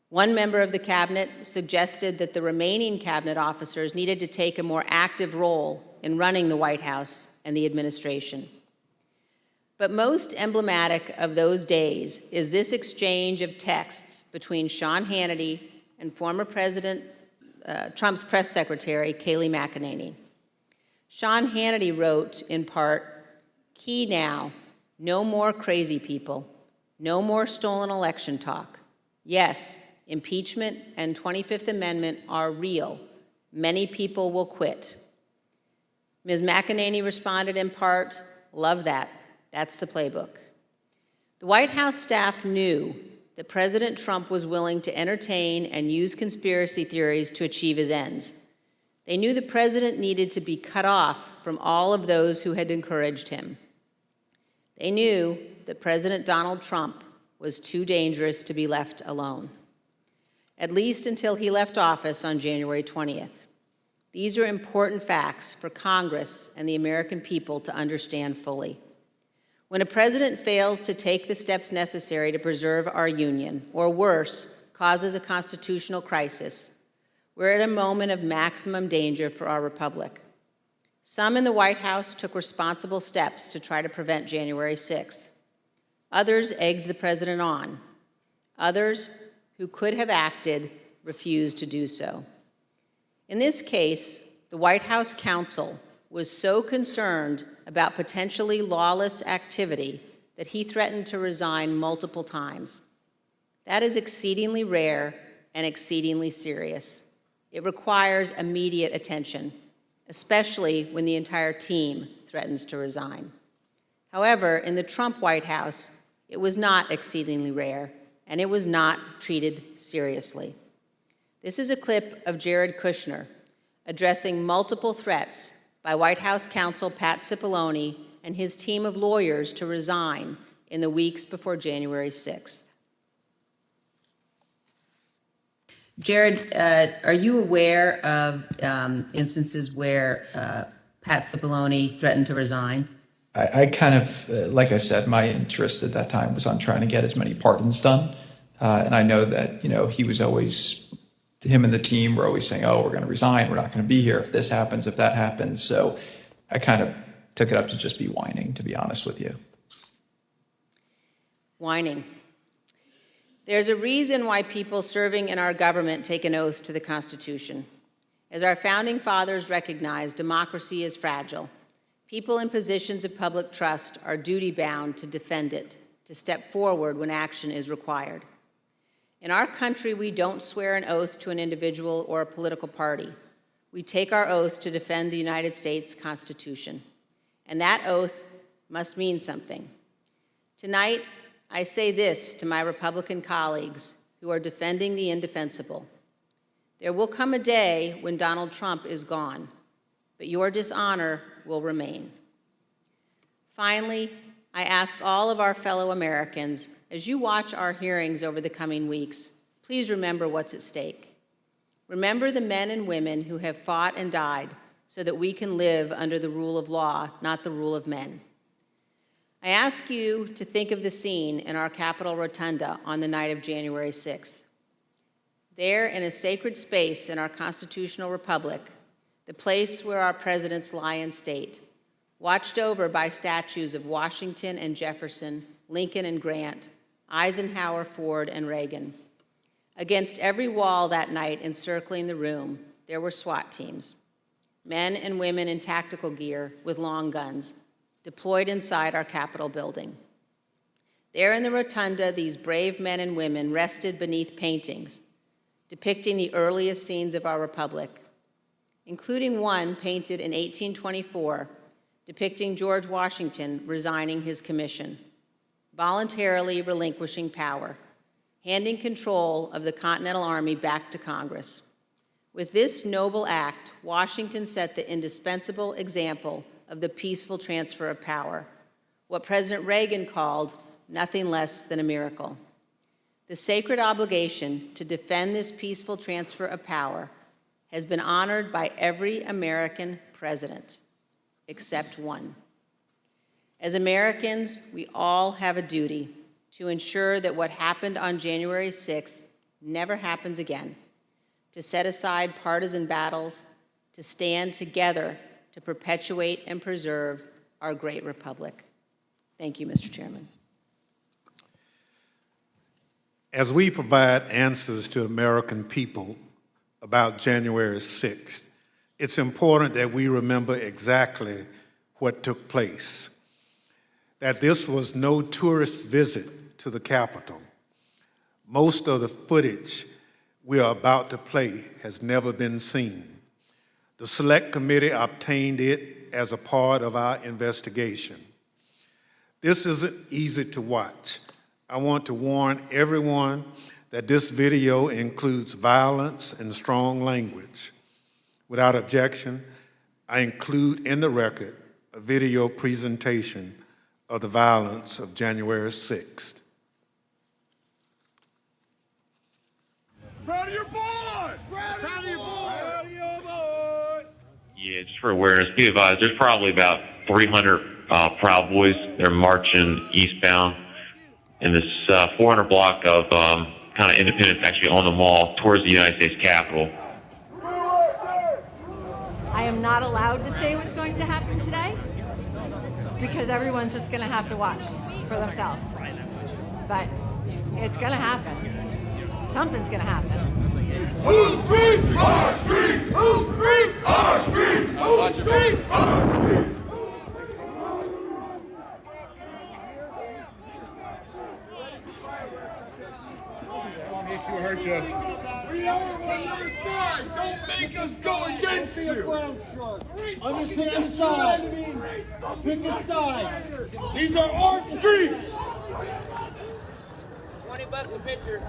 One member of the cabinet suggested that the remaining cabinet officers needed to take a more active role in running the White House and the administration. But most emblematic of those days is this exchange of texts between Sean Hannity and former President Trump's press secretary, Kayleigh McEnany. Sean Hannity wrote, in part, "Key now, no more crazy people, no more stolen election talk. Yes, impeachment and 25th Amendment are real. Many people will quit." Ms. McEnany responded in part, "Love that. That's the playbook." The White House staff knew that President Trump was willing to entertain and use conspiracy theories to achieve his ends. They knew the president needed to be cut off from all of those who had encouraged him. They knew that President Donald Trump was too dangerous to be left alone, at least until he left office on January 20th. These are important facts for Congress and the American people to understand fully. When a president fails to take the steps necessary to preserve our union, or worse, causes a constitutional crisis, we're at a moment of maximum danger for our republic. Some in the White House took responsible steps to try to prevent January 6th. Others egged the president on. Others, who could have acted, refused to do so. In this case, the White House counsel was so concerned about potentially lawless activity that he threatened to resign multiple times. That is exceedingly rare and exceedingly serious. It requires immediate attention, especially when the entire team threatens to resign. However, in the Trump White House, it was not exceedingly rare, and it was not treated seriously. This is a clip of Jared Kushner addressing multiple threats by White House counsel Pat Cipollone and his team of lawyers to resign in the weeks before January 6th. Jared, are you aware of instances where Pat Cipollone threatened to resign? I kind of, like I said, my interest at that time was on trying to get as many pardons done. And I know that, he was always, him and the team were always saying, oh, we're going to resign. We're not going to be here if this happens, if that happens. So I kind of took it up to just be whining, to be honest with you. whining. There's a reason why people serving in our government take an oath to the Constitution. As our founding fathers recognized, democracy is fragile. People in positions of public trust are duty-bound to defend it, to step forward when action is required. In our country, we don't swear an oath to an individual or a political party. We take our oath to defend the United States Constitution, and that oath must mean something. Tonight, I say this to my Republican colleagues who are defending the indefensible. There will come a day when Donald Trump is gone, but your dishonor will remain. Finally, I ask all of our fellow Americans, as you watch our hearings over the coming weeks, please remember what's at stake. Remember the men and women who have fought and died so that we can live under the rule of law, not the rule of men. I ask you to think of the scene in our Capitol Rotunda on the night of January 6th. There, in a sacred space in our constitutional republic, the place where our presidents lie in state, watched over by statues of Washington and Jefferson, Lincoln and Grant, Eisenhower, Ford, and Reagan. Against every wall that night encircling the room, there were SWAT teams, men and women in tactical gear with long guns, deployed inside our Capitol building. There in the rotunda, these brave men and women rested beneath paintings depicting the earliest scenes of our republic, including one painted in 1824 depicting George Washington resigning his commission, voluntarily relinquishing power, handing control of the Continental Army back to Congress. With this noble act, Washington set the indispensable example of the peaceful transfer of power, what President Reagan called nothing less than a miracle. The sacred obligation to defend this peaceful transfer of power has been honored by every American president, except one. As Americans, we all have a duty to ensure that what happened on January 6th never happens again, to set aside partisan battles, to stand together to perpetuate and preserve our great republic. Thank you, Mr. Chairman. As we provide answers to American people about January 6th, it's important that we remember exactly what took place. That this was no tourist visit to the Capitol. Most of the footage we are about to play has never been seen. The Select Committee obtained it as a part of our investigation. This isn't easy to watch. I want to warn everyone that this video includes violence and strong language. Without objection, I include in the record a video presentation of the violence of January 6th. Proud of your boy! Proud of your boy! Proud of your boy! Yeah, just for awareness, be advised, there's probably about 300 Proud Boys. They're marching eastbound in this 400 block of kind of Independence, actually on the mall towards the United States Capitol. I am not allowed to say what's going to happen today because everyone's just going to have to watch for themselves. But it's going to happen. Something's going to happen. Whose streets? Our streets! Whose streets? Our streets! Whose streets? Our streets! You hurt you. We are on your side. Don't make us go against you. Understand the side. Pick a side. These are our streets. $20 a picture.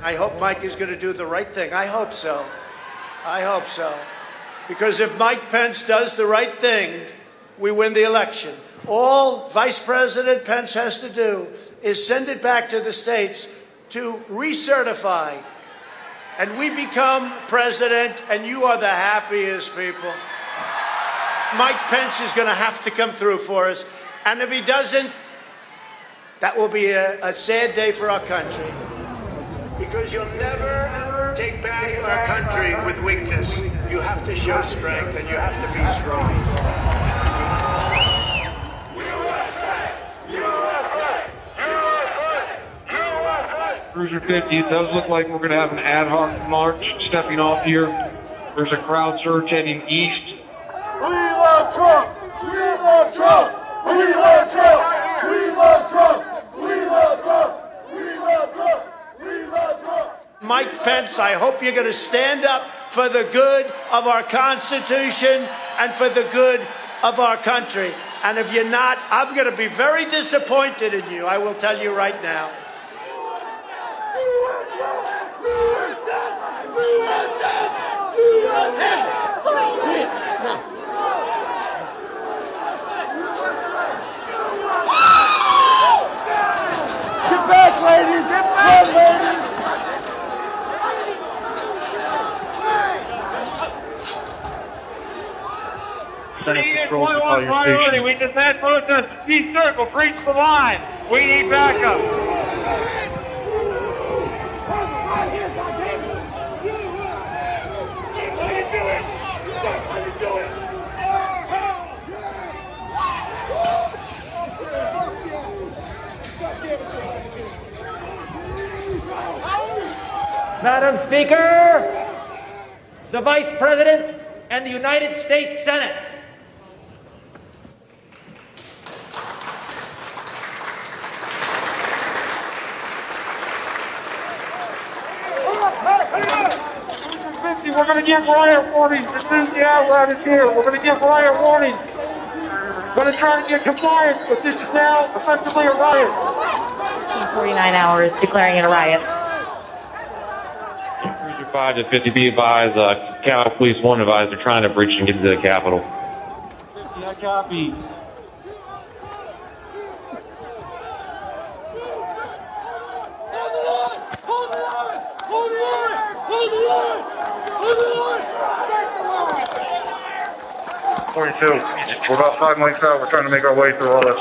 I hope Mike is going to do the right thing. I hope so. I hope so. Because if Mike Pence does the right thing, we win the election. All Vice President Pence has to do is send it back to the states to recertify. And we become president, and you are the happiest people. Mike Pence is going to have to come through for us. And if he doesn't, that will be a sad day for our country. Because you'll never take back our country with weakness. You have to show strength, and you have to be strong. USA! Cruiser 50. It does look like we're going to have an ad hoc march stepping off here. There's a crowd surge heading east. We love Trump! We love Trump! We love Trump! We love Trump! We love Trump! We love Trump! We love Trump! Mike Pence, I hope you're going to stand up for the good of our Constitution and for the good of our country. And if you're not, I'm going to be very disappointed in you. I will tell you right now. Get back, ladies! Get back, ladies! Priority. We just had protests. East Circle, breach the line. We need backup. Madam Speaker, the Vice President and the United States Senate. We're going to give riot warnings as soon as the outlet is here. We're going to give riot warnings. We're going to try to get compliance, but this is now effectively a riot. 49 hours declaring it a riot. 5 to 50, be advised, Capitol Police 1 advised they're trying to breach and get into the Capitol. I copy. Hold the line! Hold the line! Hold the line! Hold the line! Back the line! 42. We're about 5 miles out. We're trying to make our way through all this.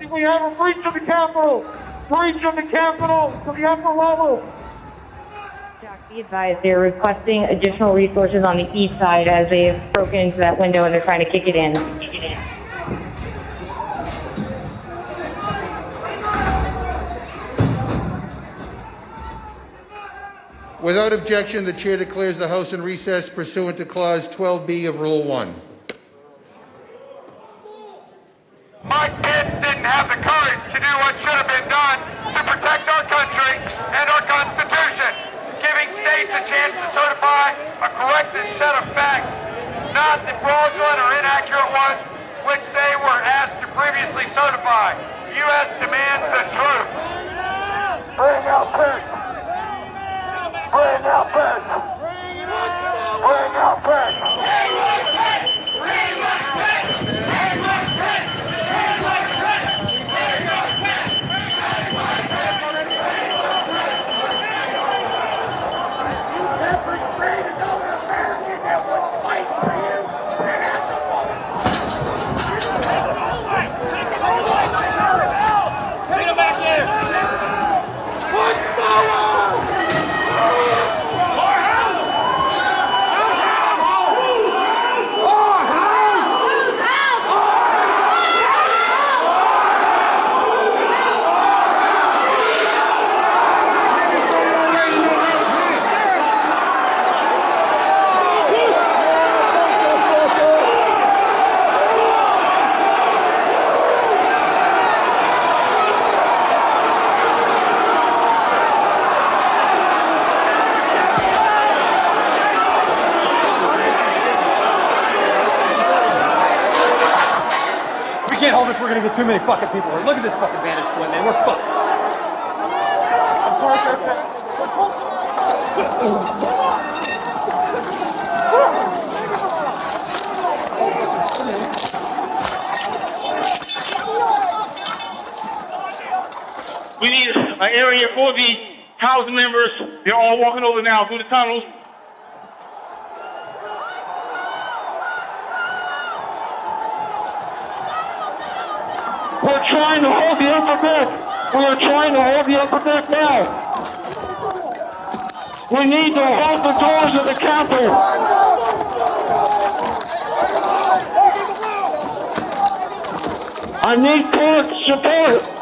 We have a breach of the Capitol! Breach of the Capitol to the upper level! Be advised, they're requesting additional resources on the east side as they've broken into that window and they're trying to kick it in. Without objection, the chair declares the House in recess pursuant to Clause 12B of Rule 1. Mike Pence didn't have the courage to do what should have been done to protect our country and our Constitution, giving states a chance to certify a corrected set of facts, not the fraudulent or inaccurate ones which they were asked to previously certify. U.S. demands the truth. Bring out Pence! Bring out Pence! Bring out Pence! We're gonna get too many fucking people. Look at this fucking vantage point, man. We're fucked. We need an area for the House members. They're all walking over now through the tunnels. We're trying to hold the upper deck. We are trying to hold the upper deck now. We need to hold the doors of the Capitol. I need court support.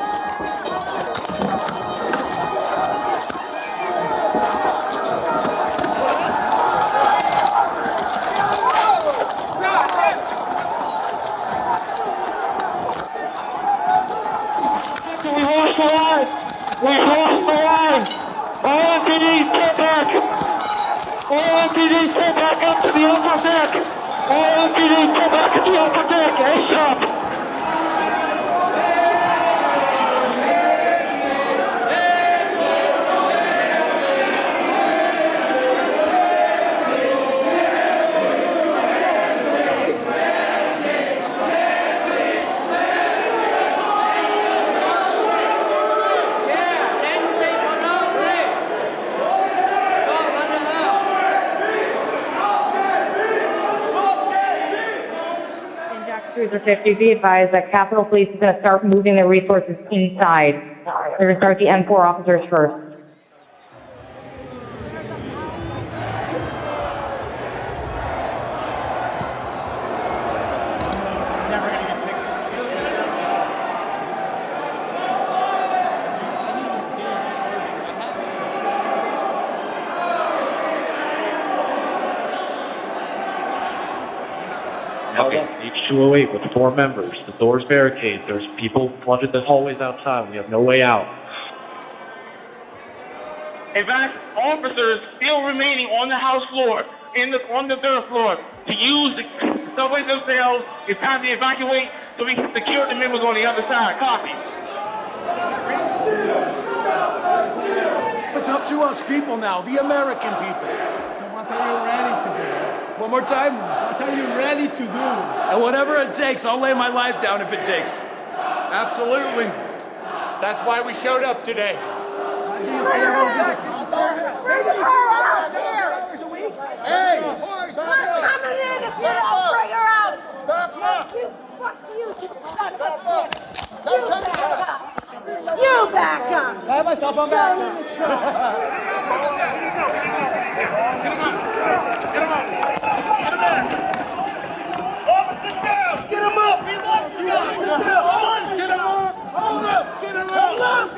We lost the line. We lost the line. All MPDs pull back. All MPDs pull back up to the upper deck. All MPDs pull back to the upper deck. ASAP. Cruiser 50, be advised that Capitol Police is going to start moving their resources inside. They're going to start the M4 officers first. Okay, H208 with 4 members. The door's barricaded. There's people flooded the hallways outside. We have no way out. Advance officers still remaining on the House floor, on the third floor, to use the subways themselves. It's time to evacuate so we can secure the members on the other side. Copy. It's up to us people now, the American people. What are you ready to do? One more time. What are you ready to do? And whatever it takes, I'll lay my life down if it takes. Absolutely. That's why we showed up today. Bring her out! Bring her out here! Hey! We're coming in if you don't bring her out! Fuck you! Fuck you! Fuck bitch! You back up! You back up! I have myself on back. Don't even try. Get him up! Get him up! Get him up! Officer down! Get him up! Get him up! Get him up! Hold up! Get him up! Hold up!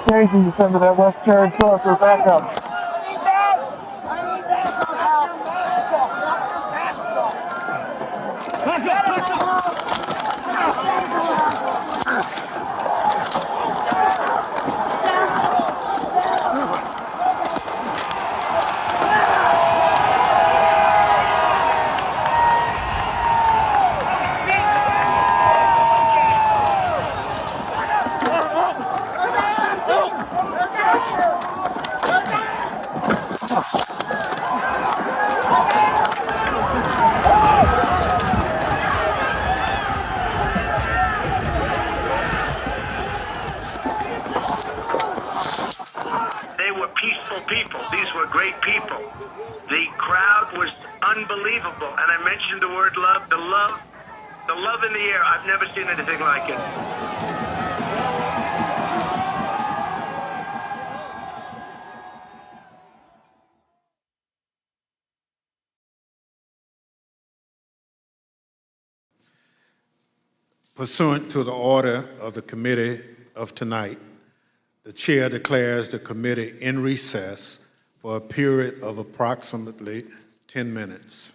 Crazy to send to that West Terran truck for backup. People. These were great people. The crowd was unbelievable. And I mentioned the word love, the love in the air. I've never seen anything like it. Pursuant to the order of the committee of tonight, the chair declares the committee in recess for a period of approximately 10 minutes.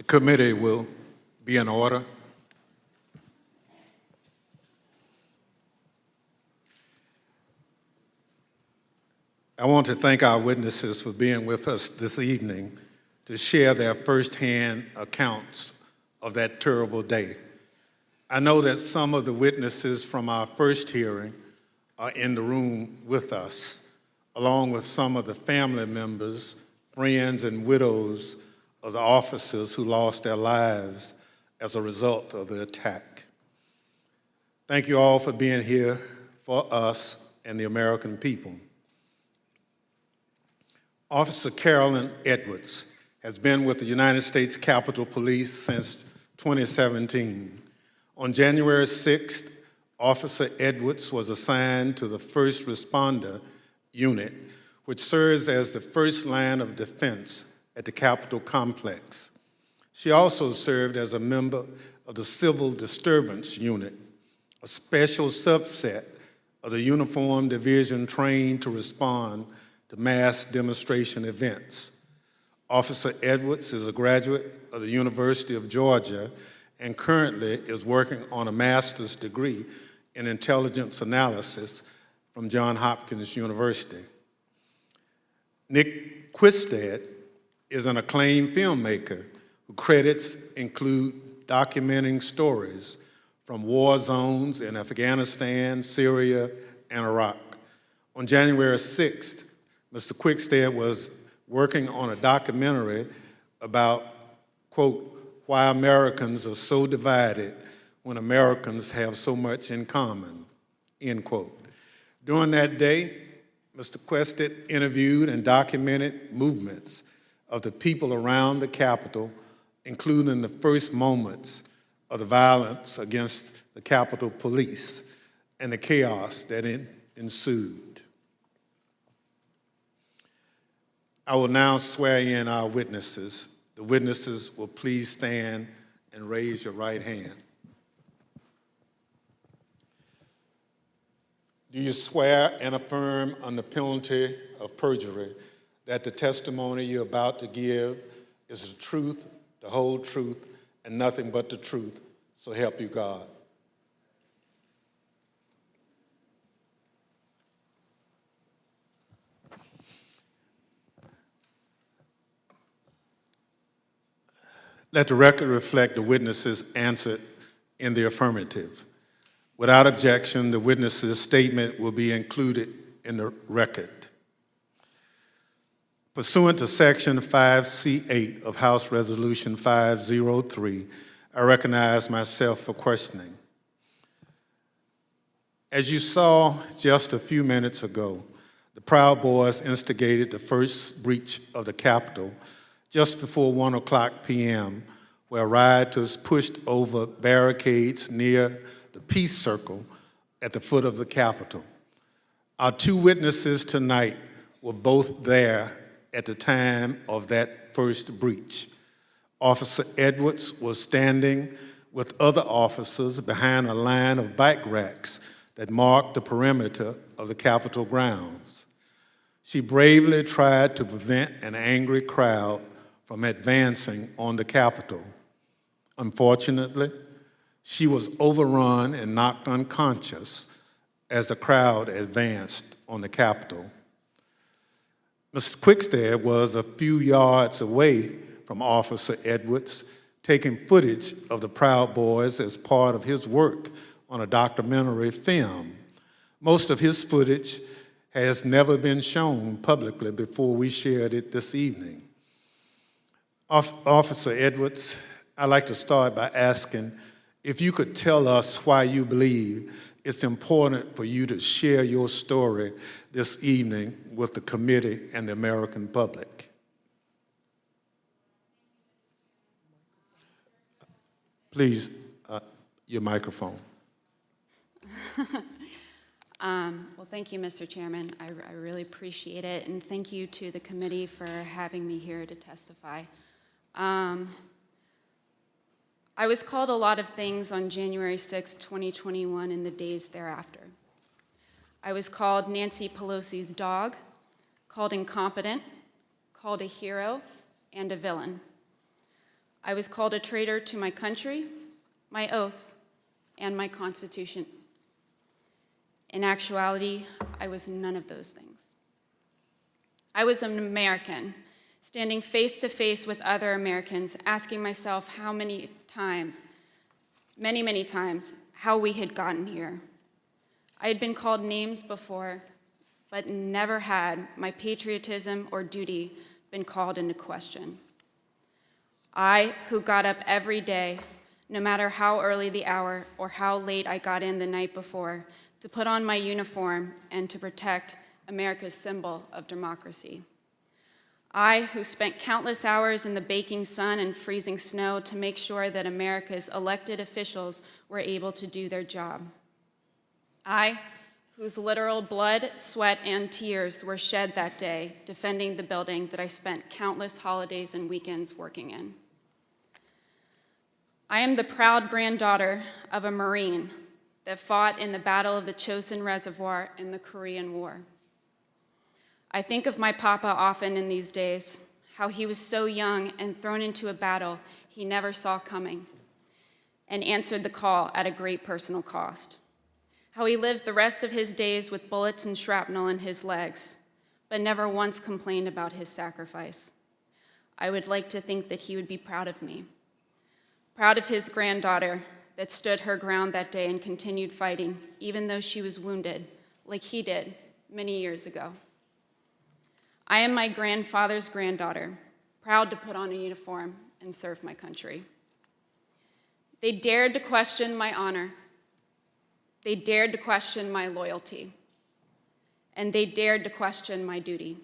The committee will be in order. I want to thank our witnesses for being with us this evening to share their firsthand accounts of that terrible day. I know that some of the witnesses from our first hearing are in the room with us, along with some of the family members, friends, and widows of the officers who lost their lives as a result of the attack. Thank you all for being here for us and the American people. Officer Carolyn Edwards has been with the United States Capitol Police since 2017. On January 6th, Officer Edwards was assigned to the First Responder Unit, which serves as the first line of defense at the Capitol complex. She also served as a member of the Civil Disturbance Unit, a special subset of the Uniformed Division trained to respond to mass demonstration events. Officer Edwards is a graduate of the University of Georgia and currently is working on a master's degree in intelligence analysis from Johns Hopkins University. Nick Quistad is an acclaimed filmmaker whose credits include documenting stories from war zones in Afghanistan, Syria, and Iraq. On January 6th, Mr. Quickstead was working on a documentary about, quote, why Americans are so divided when Americans have so much in common, end quote. During that day, Mr. Quickstead interviewed and documented movements of the people around the Capitol, including the first moments of the violence against the Capitol Police and the chaos that ensued. I will now swear in our witnesses. The witnesses will please stand and raise your right hand. Do you swear and affirm on the penalty of perjury that the testimony you're about to give is the truth, the whole truth, and nothing but the truth, so help you God? Let the record reflect the witnesses answered in the affirmative. Without objection, the witness's statement will be included in the record. Pursuant to Section 5C8 of House Resolution 503, I recognize myself for questioning. As you saw just a few minutes ago, the Proud Boys instigated the first breach of the Capitol just before 1 o'clock p.m., where rioters pushed over barricades near the Peace Circle at the foot of the Capitol. Our two witnesses tonight were both there at the time of that first breach. Officer Edwards was standing with other officers behind a line of bike racks that marked the perimeter of the Capitol grounds. She bravely tried to prevent an angry crowd from advancing on the Capitol. Unfortunately, she was overrun and knocked unconscious as the crowd advanced on the Capitol. Mr. Quickstead was a few yards away from Officer Edwards, taking footage of the Proud Boys as part of his work on a documentary film. Most of his footage has never been shown publicly before we shared it this evening. Officer Edwards, I'd like to start by asking if you could tell us why you believe it's important for you to share your story this evening with the committee and the American public. Please, your microphone. Well, thank you, Mr. Chairman. I really appreciate it, and thank you to the committee for having me here to testify. I was called a lot of things on January 6, 2021, and the days thereafter. I was called Nancy Pelosi's dog, called incompetent, called a hero, and a villain. I was called a traitor to my country, my oath, and my Constitution. In actuality, I was none of those things. I was an American, standing face to face with other Americans, asking myself how many times, many times, how we had gotten here. I had been called names before, but never had my patriotism or duty been called into question. I, who got up every day, no matter how early the hour or how late I got in the night before, to put on my uniform and to protect America's symbol of democracy. I, who spent countless hours in the baking sun and freezing snow to make sure that America's elected officials were able to do their job. I, whose literal blood, sweat, and tears were shed that day defending the building that I spent countless holidays and weekends working in. I am the proud granddaughter of a Marine that fought in the Battle of the Chosin Reservoir in the Korean War. I think of my papa often in these days, how he was so young and thrown into a battle he never saw coming and answered the call at a great personal cost. How he lived the rest of his days with bullets and shrapnel in his legs, but never once complained about his sacrifice. I would like to think that he would be proud of me, proud of his granddaughter that stood her ground that day and continued fighting, even though she was wounded, like he did many years ago. I am my grandfather's granddaughter, proud to put on a uniform and serve my country. They dared to question my honor. They dared to question my loyalty. And they dared to question my duty.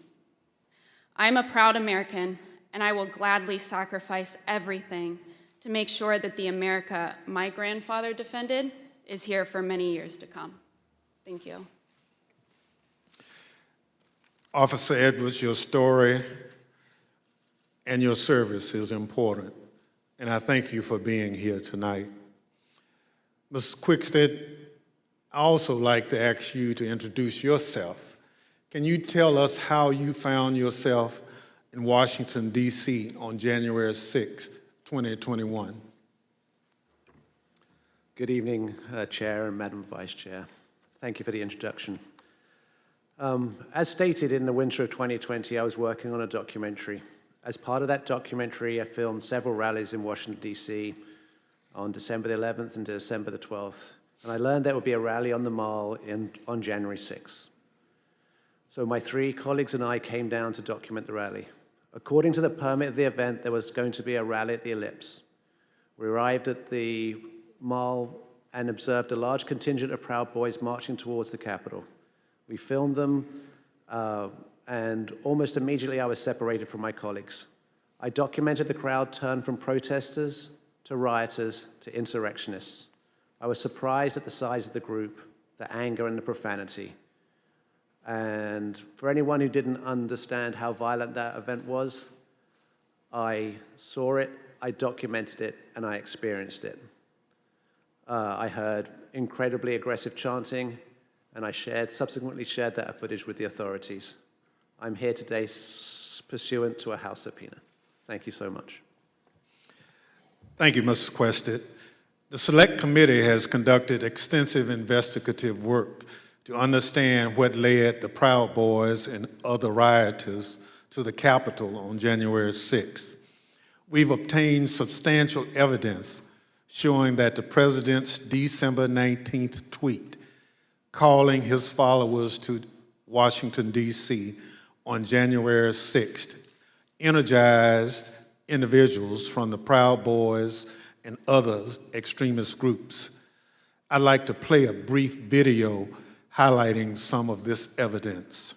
I am a proud American, and I will gladly sacrifice everything to make sure that the America my grandfather defended is here for many years to come. Thank you. Officer Edwards, your story and your service is important, and I thank you for being here tonight. Ms. Quickstead, I also like to ask you to introduce yourself. Can you tell us how you found yourself in Washington, D.C. on January 6th, 2021? Good evening, Chair and Madam Vice Chair. Thank you for the introduction. As stated, in the winter of 2020, I was working on a documentary. As part of that documentary, I filmed several rallies in Washington, D.C. on December the 11th and December the 12th. And I learned there would be a rally on the Mall on January 6th. So my 3 colleagues and I came down to document the rally. According to the permit of the event, there was going to be a rally at the Ellipse. We arrived at the Mall and observed a large contingent of Proud Boys marching towards the Capitol. We filmed them, and almost immediately I was separated from my colleagues. I documented the crowd turn from protesters to rioters to insurrectionists. I was surprised at the size of the group, the anger and the profanity. And for anyone who didn't understand how violent that event was, I saw it, I documented it, and I experienced it. I heard incredibly aggressive chanting, and I subsequently shared that footage with the authorities. I'm here today pursuant to a House subpoena. Thank you so much. Thank you, Mrs. Quested. The Select Committee has conducted extensive investigative work to understand what led the Proud Boys and other rioters to the Capitol on January 6th. We've obtained substantial evidence showing that the president's December 19th tweet calling his followers to Washington, D.C. on January 6th energized individuals from the Proud Boys and other extremist groups. I'd like to play a brief video highlighting some of this evidence.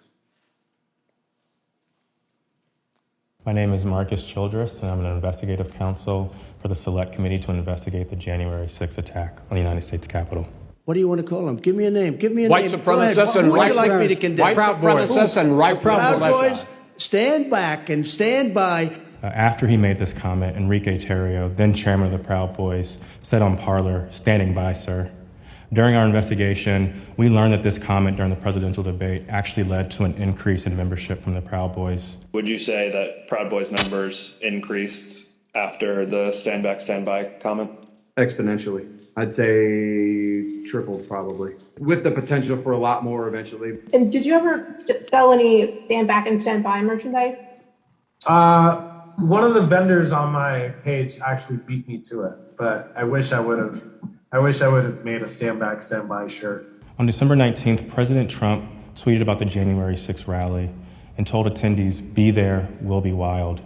My name is Marcus Childress, and I'm an investigative counsel for the Select Committee to investigate the January 6th attack on the United States Capitol. What do you want to call them? Give me a name. Give me a White name. supremacists and Who would white you like me to condemn? White supremacists and white Proud supremacists. Boys, stand back and stand by. After he made this comment, Enrique Terrio, then chairman of the Proud Boys, said on Parler, "Standing by, sir." During our investigation, we learned that this comment during the presidential debate actually led to an increase in membership from the Proud Boys. Would you say that Proud Boys members increased after the stand back, stand by comment? Exponentially. I'd say tripled probably, with the potential for a lot more eventually. And did you ever sell any stand back and stand by merchandise? One of the vendors on my page actually beat me to it, but I wish I would have made a stand back, stand by shirt. On December 19th, President Trump tweeted about the January 6th rally and told attendees, "Be there, we'll be wild."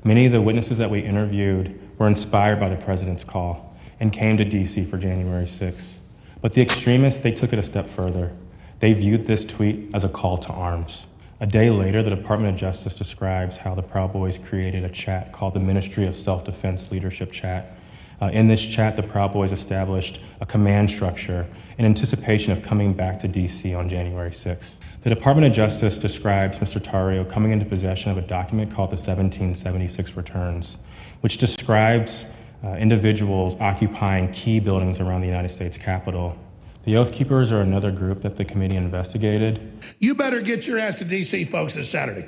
Many of the witnesses that we interviewed were inspired by the president's call and came to DC for January 6th. But the extremists, they took it a step further. They viewed this tweet as a call to arms. A day later, the Department of Justice describes how the Proud Boys created a chat called the Ministry of Self-Defense Leadership Chat. In this chat, the Proud Boys established a command structure in anticipation of coming back to DC on January 6th. The Department of Justice describes Mr. Tarrio coming into possession of a document called the 1776 Returns, which describes individuals occupying key buildings around the United States Capitol. The Oath Keepers are another group that the committee investigated. You better get your ass to D.C., folks, this Saturday.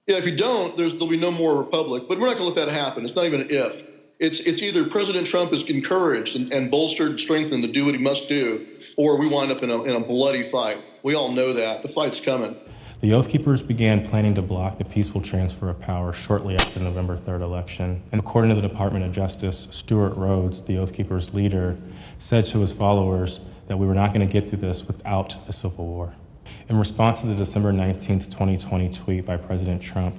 Yeah, if you don't, there'll be no more Republic. But we're not going to let that happen. It's not even an if. It's either President Trump is encouraged and bolstered and strengthened to do what he must do, or we wind up in a bloody fight. We all know that. The fight's coming. The Oath Keepers began planning to block the peaceful transfer of power shortly after the November 3rd election. And according to the Department of Justice, Stuart Rhodes, the Oath Keepers leader, said to his followers that we were not going to get through this without a civil war. In response to the December 19th, 2020 tweet by President Trump,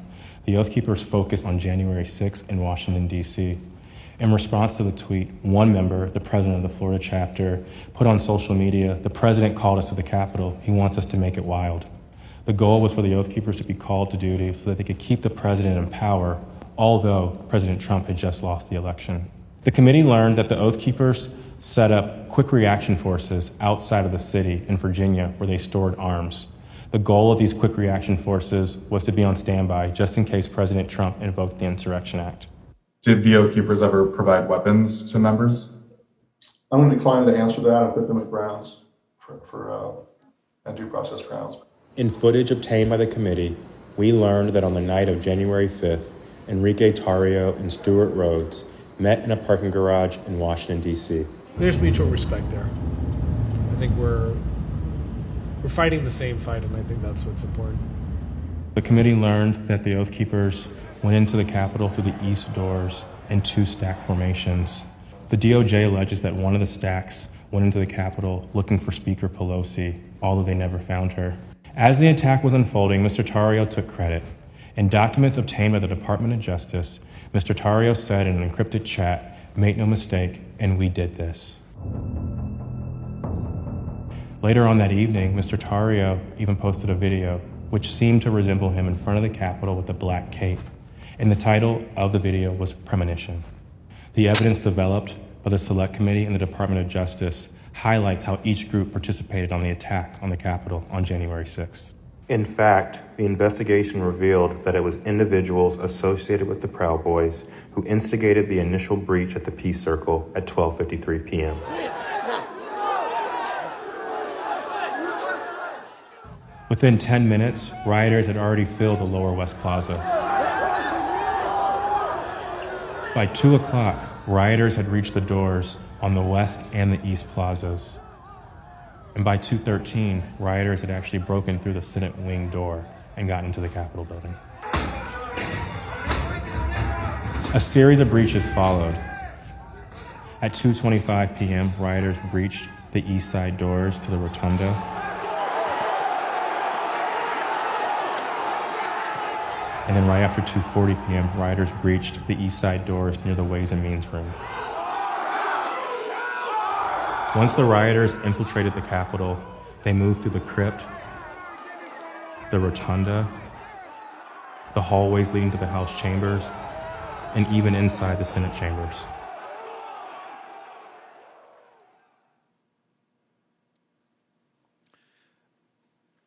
the Oath Keepers focused on January 6th in Washington, D.C. In response to the tweet, one member, the president of the Florida chapter, put on social media, "The president called us to the Capitol. He wants us to make it wild." The goal was for the Oath Keepers to be called to duty so that they could keep the president in power, although President Trump had just lost the election. The committee learned that the Oath Keepers set up quick reaction forces outside of the city in Virginia where they stored arms. The goal of these quick reaction forces was to be on standby just in case President Trump invoked the Insurrection Act. Did the Oath Keepers ever provide weapons to members? I'm going to decline to answer that and put them at grounds for due process grounds. In footage obtained by the committee, we learned that on the night of January 5th, Enrique Tarrio and Stuart Rhodes met in a parking garage in Washington, D.C. There's mutual respect there. I think we're fighting the same fight, and I think that's what's important. The committee learned that the Oath Keepers went into the Capitol through the east doors in two stack formations. The DOJ alleges that one of the stacks went into the Capitol looking for Speaker Pelosi, although they never found her. As the attack was unfolding, Mr. Tarrio took credit. In documents obtained by the Department of Justice, Mr. Tarrio said in an encrypted chat, "Make no mistake, and we did this." Later on that evening, Mr. Tarrio even posted a video which seemed to resemble him in front of the Capitol with a black cape, and the title of the video was Premonition. The evidence developed by the Select Committee and the Department of Justice highlights how each group participated on the attack on the Capitol on January 6th. In fact, the investigation revealed that it was individuals associated with the Proud Boys who instigated the initial breach at the Peace Circle at 12:53 p.m. Within 10 minutes, rioters had already filled the Lower West Plaza. By 2 o'clock, rioters had reached the doors on the west and the east plazas. And by 2:13, rioters had actually broken through the Senate wing door and gotten into the Capitol building. A series of breaches followed. At 2:25 p.m., rioters breached the east side doors to the Rotunda. And then right after 2:40 p.m., rioters breached the east side doors near the Ways and Means room. Once the rioters infiltrated the Capitol, they moved through the crypt, the rotunda, the hallways leading to the House chambers, and even inside the Senate chambers.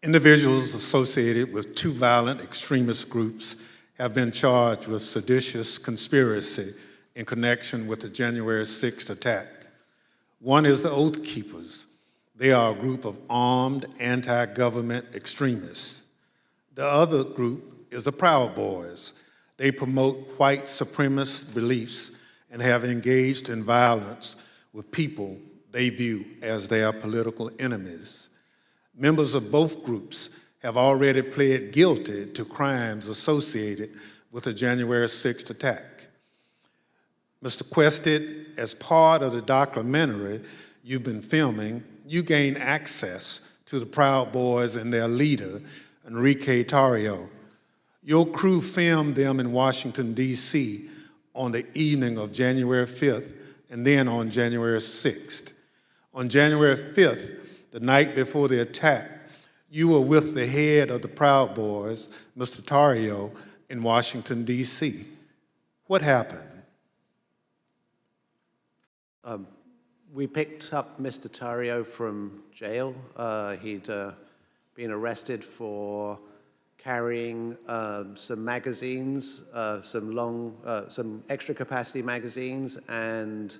Individuals associated with two violent extremist groups have been charged with seditious conspiracy in connection with the January 6th attack. One is the Oath Keepers. They are a group of armed anti-government extremists. The other group is the Proud Boys. They promote white supremacist beliefs and have engaged in violence with people they view as their political enemies. Members of both groups have already pled guilty to crimes associated with the January 6th attack. Mr. Quested, as part of the documentary you've been filming, you gained access to the Proud Boys and their leader, Enrique Tarrio. Your crew filmed them in Washington, D.C. on the evening of January 5th and then on January 6th. On January 5th, the night before the attack, you were with the head of the Proud Boys, Mr. Tarrio, in Washington, D.C. What happened? We picked up Mr. Tarrio from jail. He'd been arrested for carrying some magazines, some extra capacity magazines, and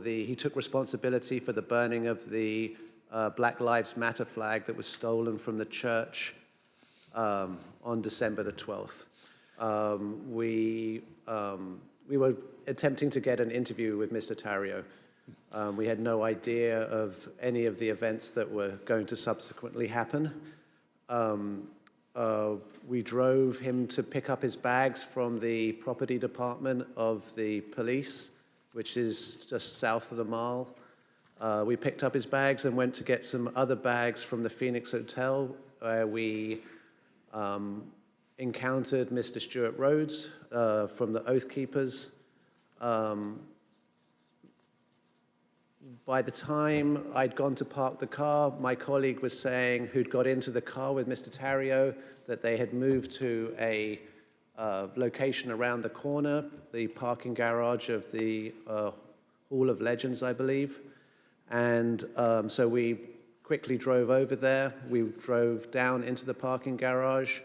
he took responsibility for the burning of the Black Lives Matter flag that was stolen from the church on December the 12th. We were attempting to get an interview with Mr. Tarrio. We had no idea of any of the events that were going to subsequently happen. We drove him to pick up his bags from the property department of the police, which is just south of the mall. We picked up his bags and went to get some other bags from the Phoenix Hotel, where we encountered Mr. Stuart Rhodes from the Oath Keepers. By the time I'd gone to park the car, my colleague was saying, who'd got into the car with Mr. Tarrio, that they had moved to a location around the corner, the parking garage of the Hall of Legends, I believe. And so we quickly drove over there. We drove down into the parking garage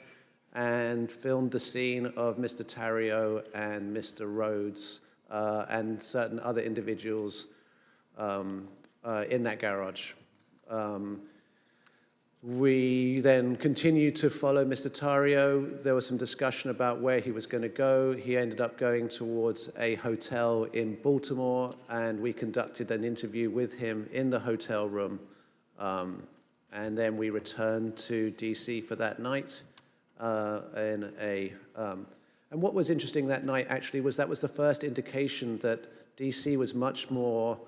and filmed the scene of Mr. Tarrio and Mr. Rhodes and certain other individuals in that garage. We then continued to follow Mr. Tarrio. There was some discussion about where he was going to go. He ended up going towards a hotel in Baltimore, and we conducted an interview with him in the hotel room. And then we returned to DC for that night. And what was interesting that night, actually, was that was the first indication that DC was much more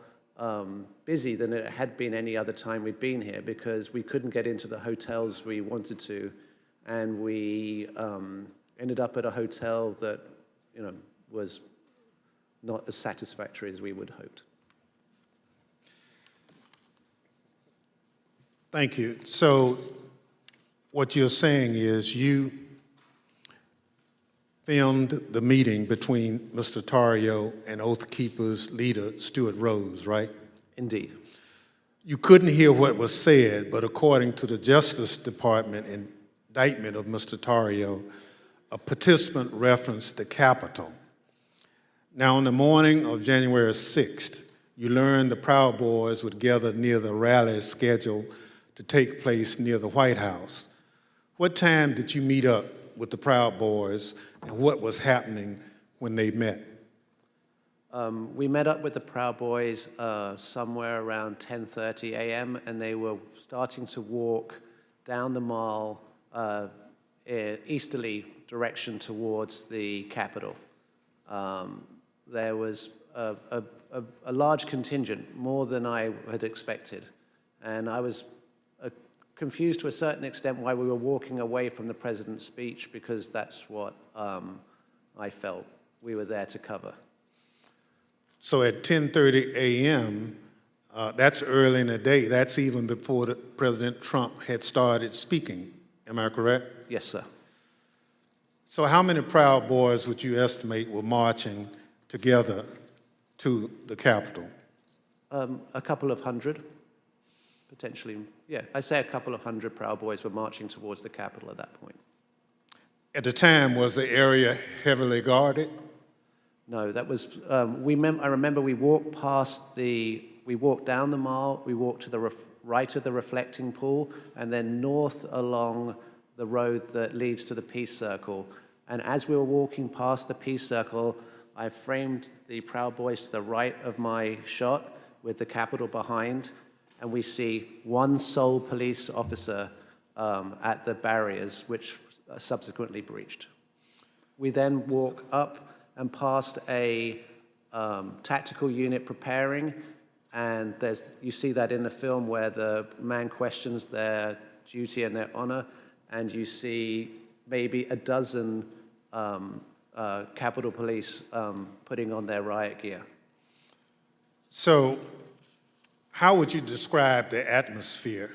busy than it had been any other time we'd been here, because we couldn't get into the hotels we wanted to, and we ended up at a hotel that, was not as satisfactory as we would have hoped. Thank you. So what you're saying is you filmed the meeting between Mr. Tarrio and Oath Keepers leader Stuart Rhodes, right? Indeed. You couldn't hear what was said, but according to the Justice Department indictment of Mr. Tarrio, a participant referenced the Capitol. Now, on the morning of January 6th, you learned the Proud Boys would gather near the rally scheduled to take place near the White House. What time did you meet up with the Proud Boys, and what was happening when they met? We met up with the Proud Boys somewhere around 10:30 a.m., and they were starting to walk down the mall easterly direction towards the Capitol. There was a large contingent, more than I had expected, and I was confused to a certain extent why we were walking away from the president's speech, because that's what I felt we were there to cover. So at 10:30 a.m., that's early in the day. That's even before President Trump had started speaking. Am I correct? Yes, sir. So how many Proud Boys would you estimate were marching together to the Capitol? A couple of hundred, potentially. Yeah, I'd say a couple of hundred Proud Boys were marching towards the Capitol at that point. At the time, was the area heavily guarded? No, that was, I remember we walked we walked down the mall, we walked to the right of the reflecting pool, and then north along the road that leads to the Peace Circle. And as we were walking past the peace circle, I framed the Proud Boys to the right of my shot with the Capitol behind, and we see one sole police officer at the barriers, which subsequently breached. We then walk up and past a tactical unit preparing, and you see that in the film where the man questions their duty and their honor, and you see maybe a dozen Capitol Police putting on their riot gear. So, how would you describe the atmosphere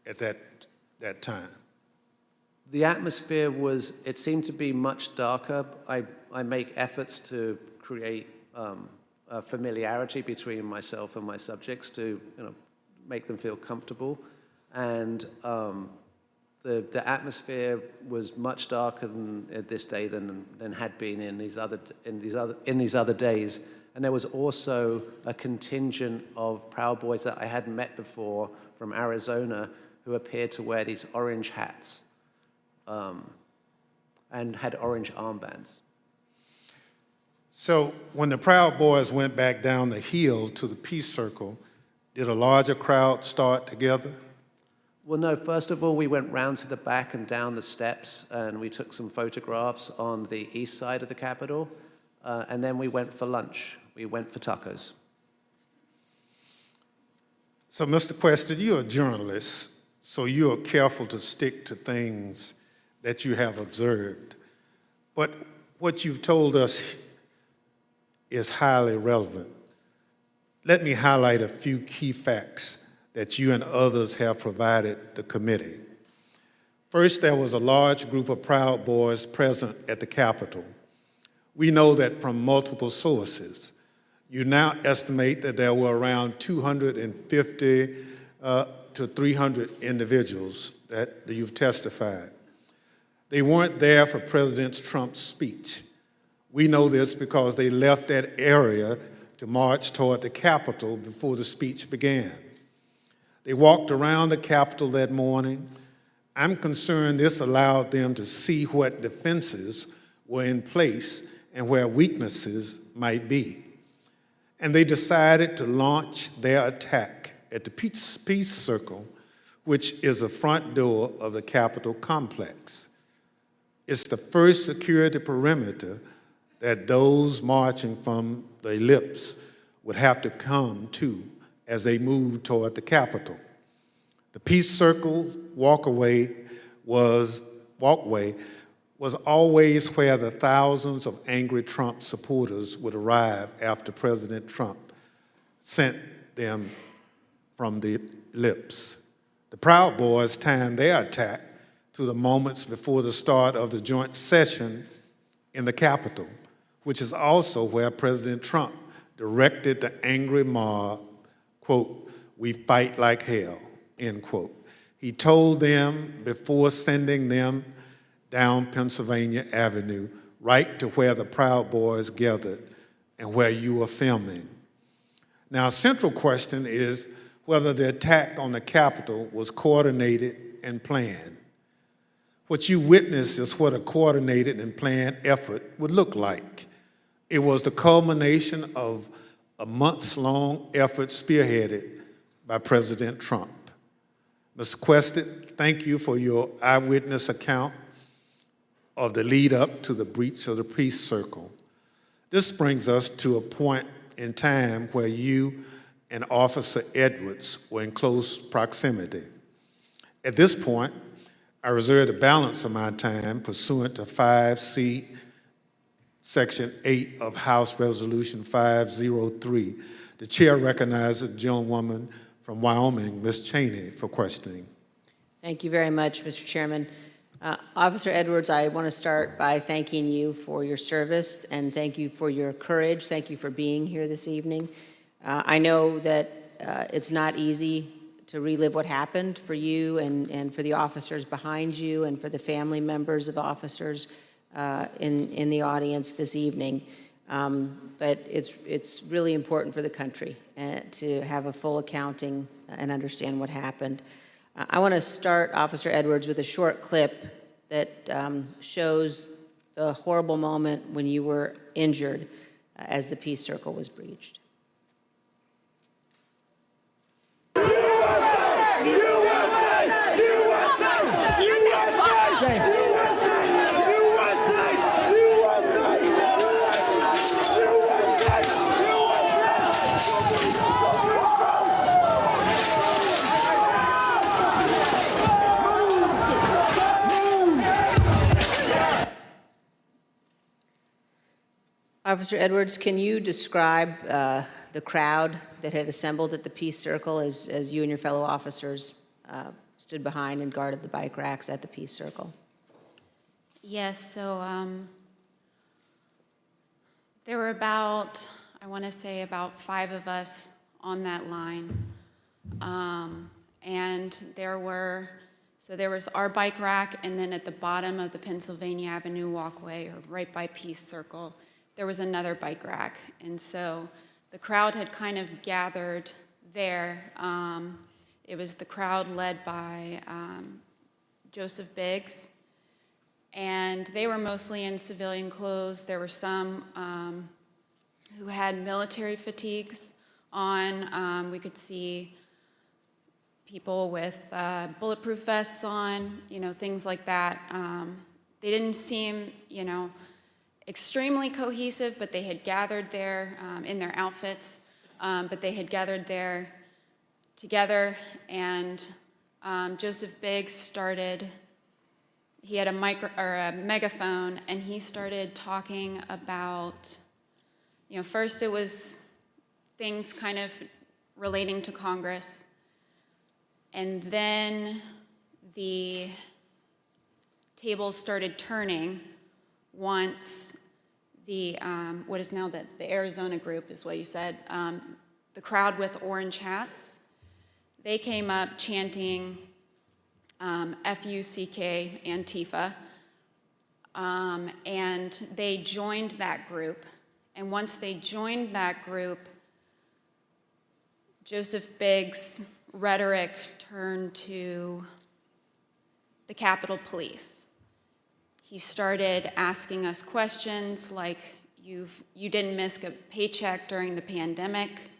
at that time? The atmosphere it seemed to be much darker. I make efforts to create a familiarity between myself and my subjects to make them feel comfortable. And the atmosphere was much darker this day than had been in these other days. And there was also a contingent of Proud Boys that I hadn't met before from Arizona who appeared to wear these orange hats and had orange armbands. So when the Proud Boys went back down the hill to the Peace Circle, did a larger crowd start together? Well, no. First of all, we went round to the back and down the steps, and we took some photographs on the east side of the Capitol, and then we went for lunch. We went for tacos. So, Mr. Questa, you're a journalist, so you're careful to stick to things that you have observed. But what you've told us is highly relevant. Let me highlight a few key facts that you and others have provided the committee. First, there was a large group of Proud Boys present at the Capitol. We know that from multiple sources. You now estimate that there were around 250 to 300 individuals that you've testified. They weren't there for President Trump's speech. We know this because they left that area to march toward the Capitol before the speech began. They walked around the Capitol that morning. I'm concerned this allowed them to see what defenses were in place and where weaknesses might be. And they decided to launch their attack at the Peace Circle, which is the front door of the Capitol complex. It's the first security perimeter that those marching from the ellipse would have to come to as they moved toward the Capitol. The Peace Circle walkway was always where the thousands of angry Trump supporters would arrive after President Trump sent them from the ellipse. The Proud Boys timed their attack to the moments before the start of the joint session in the Capitol, which is also where President Trump directed the angry mob, quote, "We fight like hell," end quote. He told them before sending them down Pennsylvania Avenue, right to where the Proud Boys gathered and where you were filming. Now, a central question is whether the attack on the Capitol was coordinated and planned. What you witnessed is what a coordinated and planned effort would look like. It was the culmination of a months-long effort spearheaded by President Trump. Mr. Questa, thank you for your eyewitness account of the lead up to the breach of the Peace Circle. This brings us to a point in time where you and Officer Edwards were in close proximity. At this point, I reserve the balance of my time pursuant to 5C, Section 8 of House Resolution 503. The chair recognizes the gentlewoman from Wyoming, Ms. Cheney, for questioning. Thank you very much, Mr. Chairman. Officer Edwards, I want to start by thanking you for your service and thank you for your courage. Thank you for being here this evening. I know that it's not easy to relive what happened for you and for the officers behind you and for the family members of officers in the audience this evening. But it's really important for the country to have a full accounting and understand what happened. I want to start, Officer Edwards, with a short clip that shows the horrible moment when you were injured as the peace circle was breached. Officer Edwards, can you describe the crowd that had assembled at the Peace Circle as you and your fellow officers stood behind and guarded the bike racks at the Peace Circle? Yes, so there were about, I want to say about 5 of us on that line. And there was our bike rack, and then at the bottom of the Pennsylvania Avenue walkway, or right by Peace Circle, there was another bike rack. And so the crowd had kind of gathered there. It was the crowd led by Joseph Biggs, and they were mostly in civilian clothes. There were some who had military fatigues on. We could see people with bulletproof vests on, things like that. They didn't seem, extremely cohesive, but they had gathered there in their outfits, but they had gathered there together, and Joseph Biggs started, he had a megaphone, and he started talking about, first it was things kind of relating to Congress, and then the tables started turning once the, what is now the Arizona group is what you said, the crowd with orange hats, they came up chanting F-U-C-K, Antifa, and they joined that group. And once they joined that group, Joseph Biggs' rhetoric turned to the Capitol Police. He started asking us questions like, you didn't miss a paycheck during the pandemic.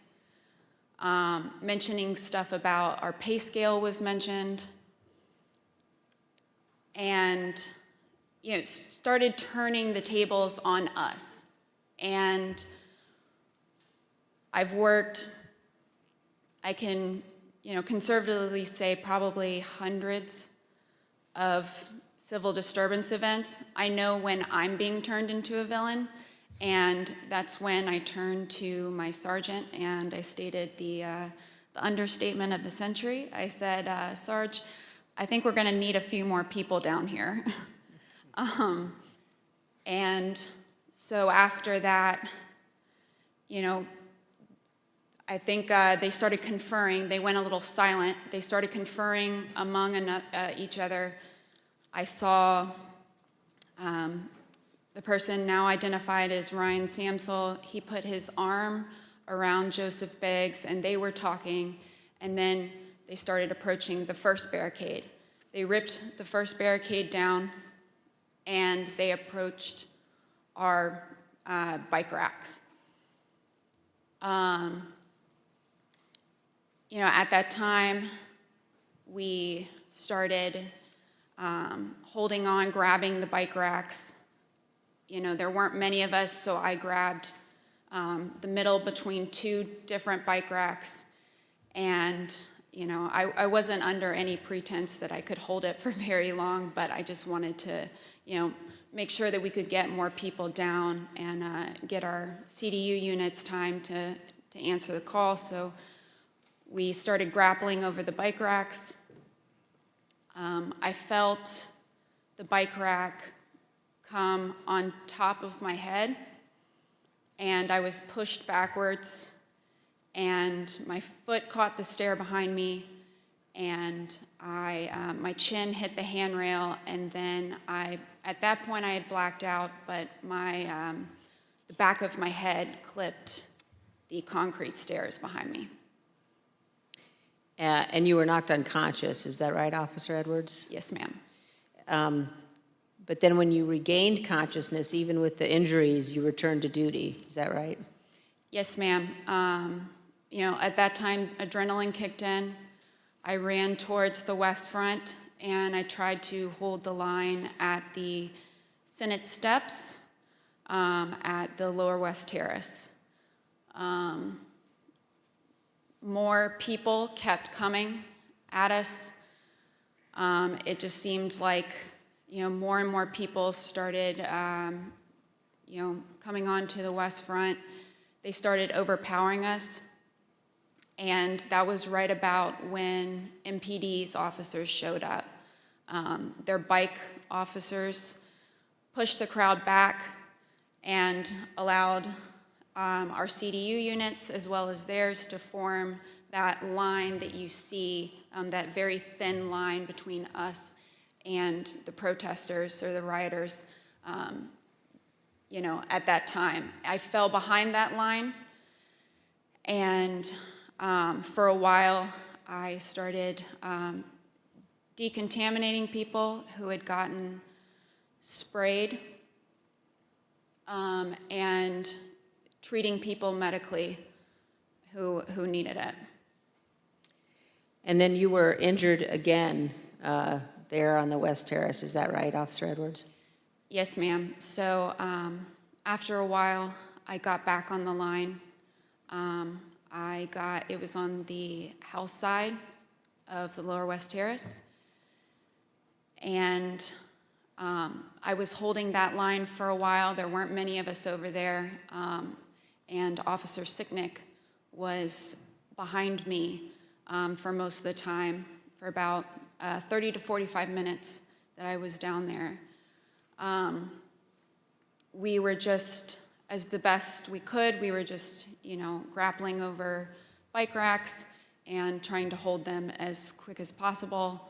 Mentioning stuff about our pay scale was mentioned. And, started turning the tables on us. And I've worked, I can, conservatively say probably hundreds of civil disturbance events. I know when I'm being turned into a villain, and that's when I turned to my sergeant and I stated the understatement of the century. I said, Sarge, I think we're gonna need a few more people down here. And so after that, I think they started conferring. They went a little silent. They started conferring among each other. I saw the person now identified as Ryan Samsel. He put his arm around Joseph Biggs, and they were talking, and then they started approaching the first barricade. They ripped the first barricade down, and they approached our bike racks. At that time, we started holding on, grabbing the bike racks. There weren't many of us, so I grabbed the middle between 2 different bike racks, and I wasn't under any pretense that I could hold it for very long, but I just wanted to, make sure that we could get more people down and get our CDU units time to answer the call. So we started grappling over the bike racks. I felt the bike rack come on top of my head, and I was pushed backwards, and my foot caught the stair behind me, and my chin hit the handrail, and then at that point I had blacked out, but the back of my head clipped the concrete stairs behind me. And you were knocked unconscious, is that right, Officer Edwards? Yes, ma'am. But then when you regained consciousness, even with the injuries, you returned to duty. Is that right? Yes, ma'am. At that time, adrenaline kicked in. I ran towards the West Front, and I tried to hold the line at the Senate steps at the Lower West Terrace. More people kept coming at us. It just seemed like, more and more people started, coming onto the West Front. They started overpowering us. And that was right about when MPD's officers showed up. Their bike officers pushed the crowd back and allowed our CDU units as well as theirs to form that line that you see, that very thin line between us and the protesters or the rioters, at that time. I fell behind that line, and for a while I started decontaminating people who had gotten sprayed and treating people medically who needed it. And then you were injured again there on the West Terrace. Is that right, Officer Edwards? Yes, ma'am. So after a while, I got back on the line. It was on the house side of the Lower West Terrace. And I was holding that line for a while. There weren't many of us over there. And Officer Sicknick was behind me for most of the time, for about 30 to 45 minutes that I was down there. We were just, as the best we could, we were just, grappling over bike racks and trying to hold them as quick as possible.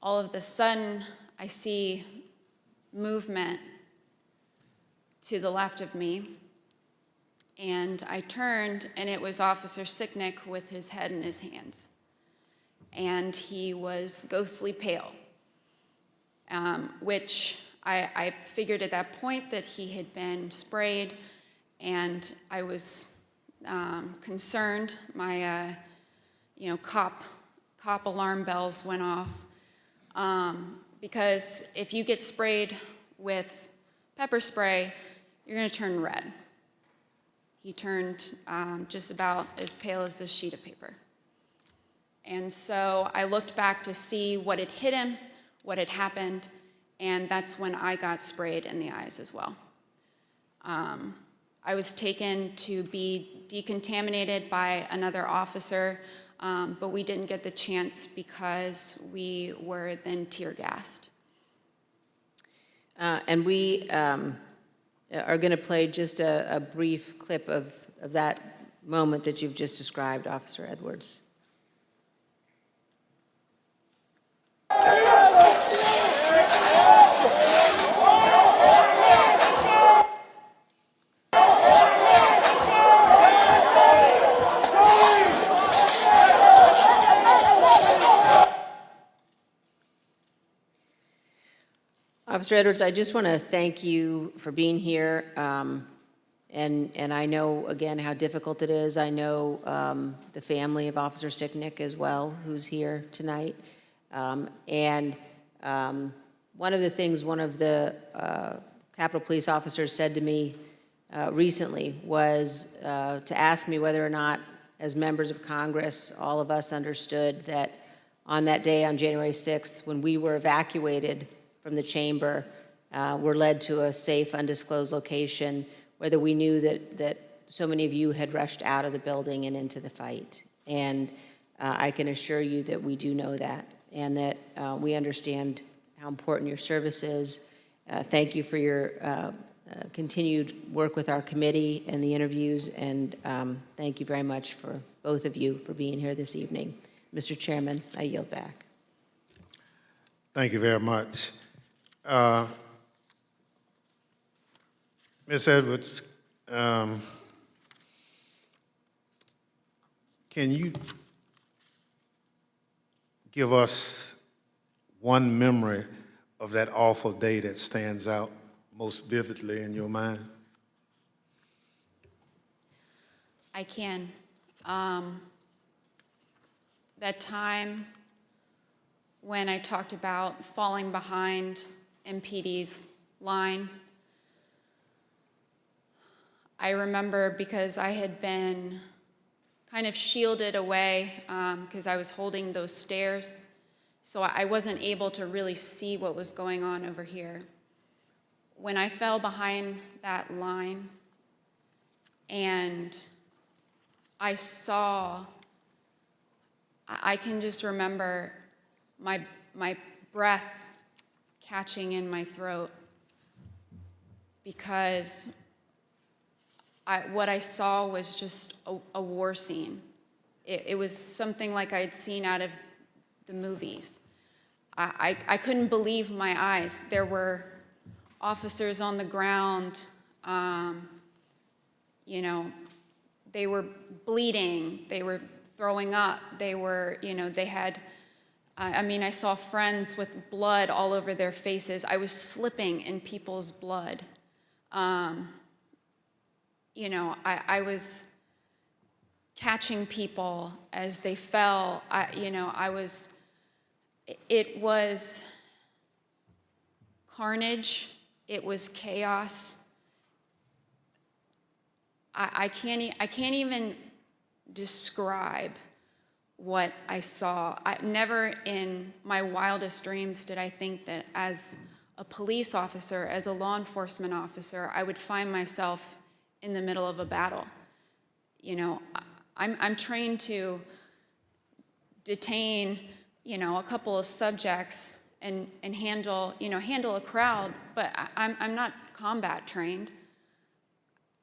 All of a sudden, I see movement to the left of me, and I turned, and it was Officer Sicknick with his head in his hands. And he was ghostly pale, which I figured at that point that he had been sprayed, and I was concerned. My, cop alarm bells went off, because if you get sprayed with pepper spray, you're going to turn red. He turned just about as pale as this sheet of paper. And so I looked back to see what had hit him, what had happened, and that's when I got sprayed in the eyes as well. I was taken to be decontaminated by another officer, but we didn't get the chance because we were then tear gassed. And we are going to play just a brief clip of that moment that you've just described, Officer Edwards. Officer Edwards, I just want to thank you for being here. And I know, again, how difficult it is. I know the family of Officer Sicknick as well, who's here tonight. And one of the things one of the Capitol Police officers said to me recently was to ask me whether or not, as members of Congress, all of us understood that on that day, on January 6th, when we were evacuated from the chamber, were led to a safe, undisclosed location, whether we knew that so many of you had rushed out of the building and into the fight. And I can assure you that we do know that, and that we understand how important your service is. Thank you for your continued work with our committee and the interviews, and thank you very much for both of you for being here this evening. Mr. Chairman, I yield back. Thank you very much. Ms. Edwards, can you give us one memory of that awful day that stands out most vividly in your mind? I can. That time when I talked about falling behind MPD's line, I remember because I had been kind of shielded away because I was holding those stairs, so I wasn't able to really see what was going on over here. When I fell behind that line and I can just remember my breath catching in my throat because what I saw was just a war scene. It was something like I'd seen out of the movies. I couldn't believe my eyes. There were officers on the ground, you know, they were bleeding, they were throwing up, they were, you know, they had, I mean, I saw friends with blood all over their faces. I was slipping in people's blood. You know, I was catching people as they fell. It was carnage. It was chaos. I can't even describe what I saw. Never in my wildest dreams did I think that as a police officer, as a law enforcement officer, I would find myself in the middle of a battle. You know, I'm trained to detain, you know, a couple of subjects and handle a crowd, but I'm not combat trained.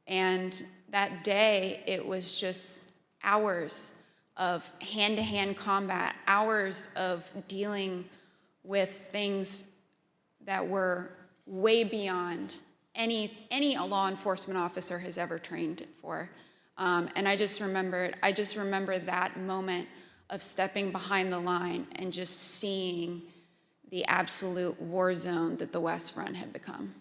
And that day, it was just hours of hand-to-hand combat, hours of dealing with things that were way beyond any law enforcement officer has ever trained for. And I just remember that moment of stepping behind the line and just seeing the absolute war zone that the West Front had become.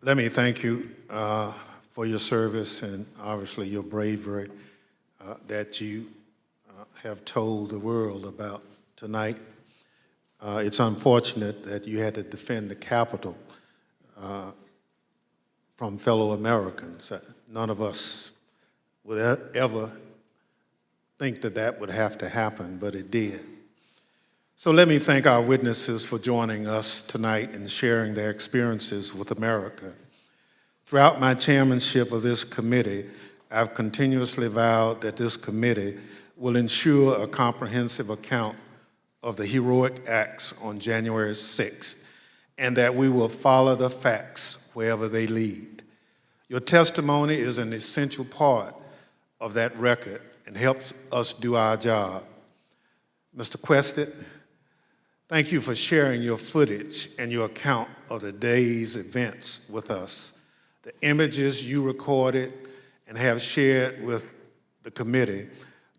Let me thank you for your service and obviously your bravery that you have told the world about tonight. It's unfortunate that you had to defend the Capitol from fellow Americans. None of us would ever think that that would have to happen, but it did. So let me thank our witnesses for joining us tonight and sharing their experiences with America. Throughout my chairmanship of this committee, I've continuously vowed that this committee will ensure a comprehensive account of the heroic acts on January 6th, and that we will follow the facts wherever they lead. Your testimony is an essential part of that record and helps us do our job. Mr. Quested, thank you for sharing your footage and your account of the day's events with us. The images you recorded and have shared with the committee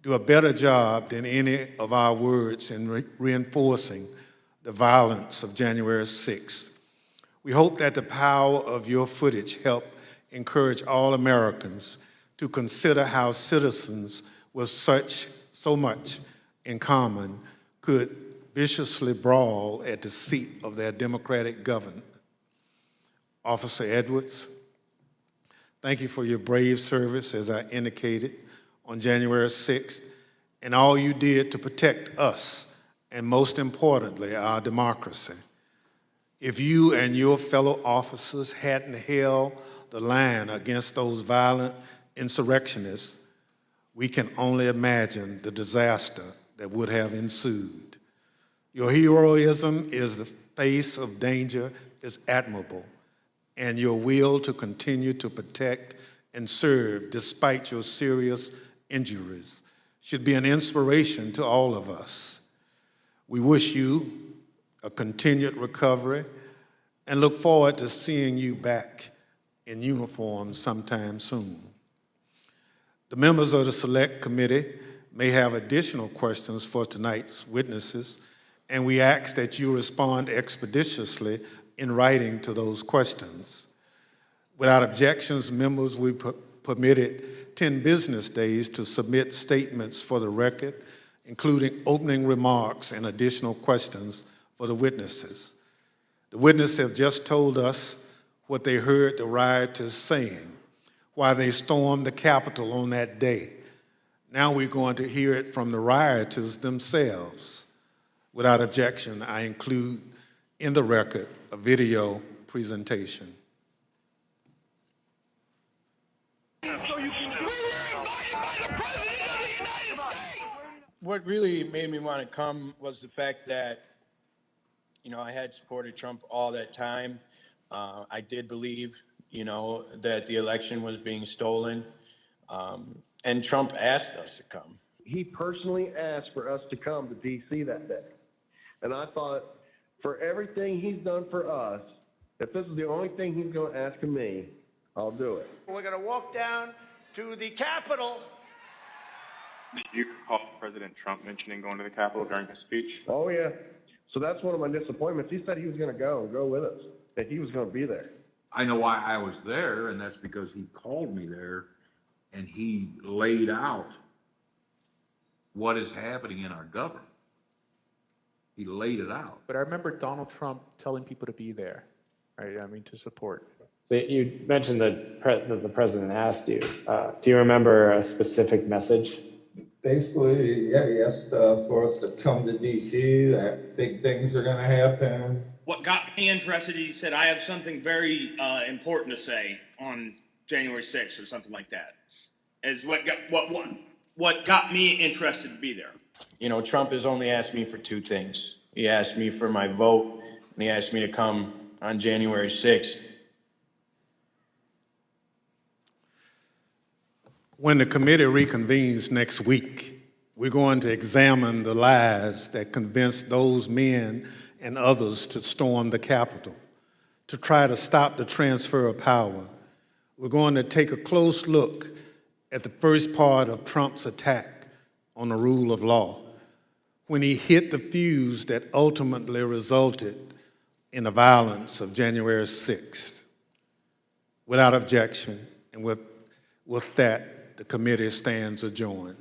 do a better job than any of our words in reinforcing the violence of January 6th. We hope that the power of your footage help encourage all Americans to consider how citizens with so much in common could viciously brawl at the seat of their democratic government. Officer Edwards, thank you for your brave service, as I indicated, on January 6th, and all you did to protect us, and most importantly, our democracy. If you and your fellow officers hadn't held the line against those violent insurrectionists, we can only imagine the disaster that would have ensued. Your heroism in the face of danger is admirable, and your will to continue to protect and serve despite your serious injuries should be an inspiration to all of us. We wish you a continued recovery and look forward to seeing you back in uniform sometime soon. The members of the Select Committee may have additional questions for tonight's witnesses, and we ask that you respond expeditiously in writing to those questions. Without objections, members will be permitted 10 business days to submit statements for the record, including opening remarks and additional questions for the witnesses. The witnesses have just told us what they heard the rioters saying while they stormed the Capitol on that day. Now we're going to hear it from the rioters themselves. Without objection, I include in the record a video presentation. What really made me want to come was the fact that, I had supported Trump all that time. I did believe, that the election was being stolen. And Trump asked us to come. He personally asked for us to come to D.C. that day. And I thought, for everything he's done for us, if this is the only thing he's going to ask of me, I'll do it. We're going to walk down to the Capitol. Did you recall President Trump mentioning going to the Capitol during his speech? Oh, yeah. So that's one of my disappointments. He said he was going to go with us, that he was going to be there. I know why I was there, and that's because he called me there, and he laid out what is happening in our government. He laid it out. But I remember Donald Trump telling people to be there, right? I mean, to support. So you mentioned that the president asked you. Do you remember a specific message? Basically, yeah, he asked for us to come to D.C., that big things are going to happen. What got me interested, he said, I have something very important to say on January 6th or something like that, is what got me interested to be there. Trump has only asked me for two things. He asked me for my vote, and he asked me to come on January 6th. When the committee reconvenes next week, we're going to examine the lies that convinced those men and others to storm the Capitol, to try to stop the transfer of power. We're going to take a close look at the first part of Trump's attack on the rule of law, when he hit the fuse that ultimately resulted in the violence of January 6th. Without objection, and with that, the committee stands adjourned.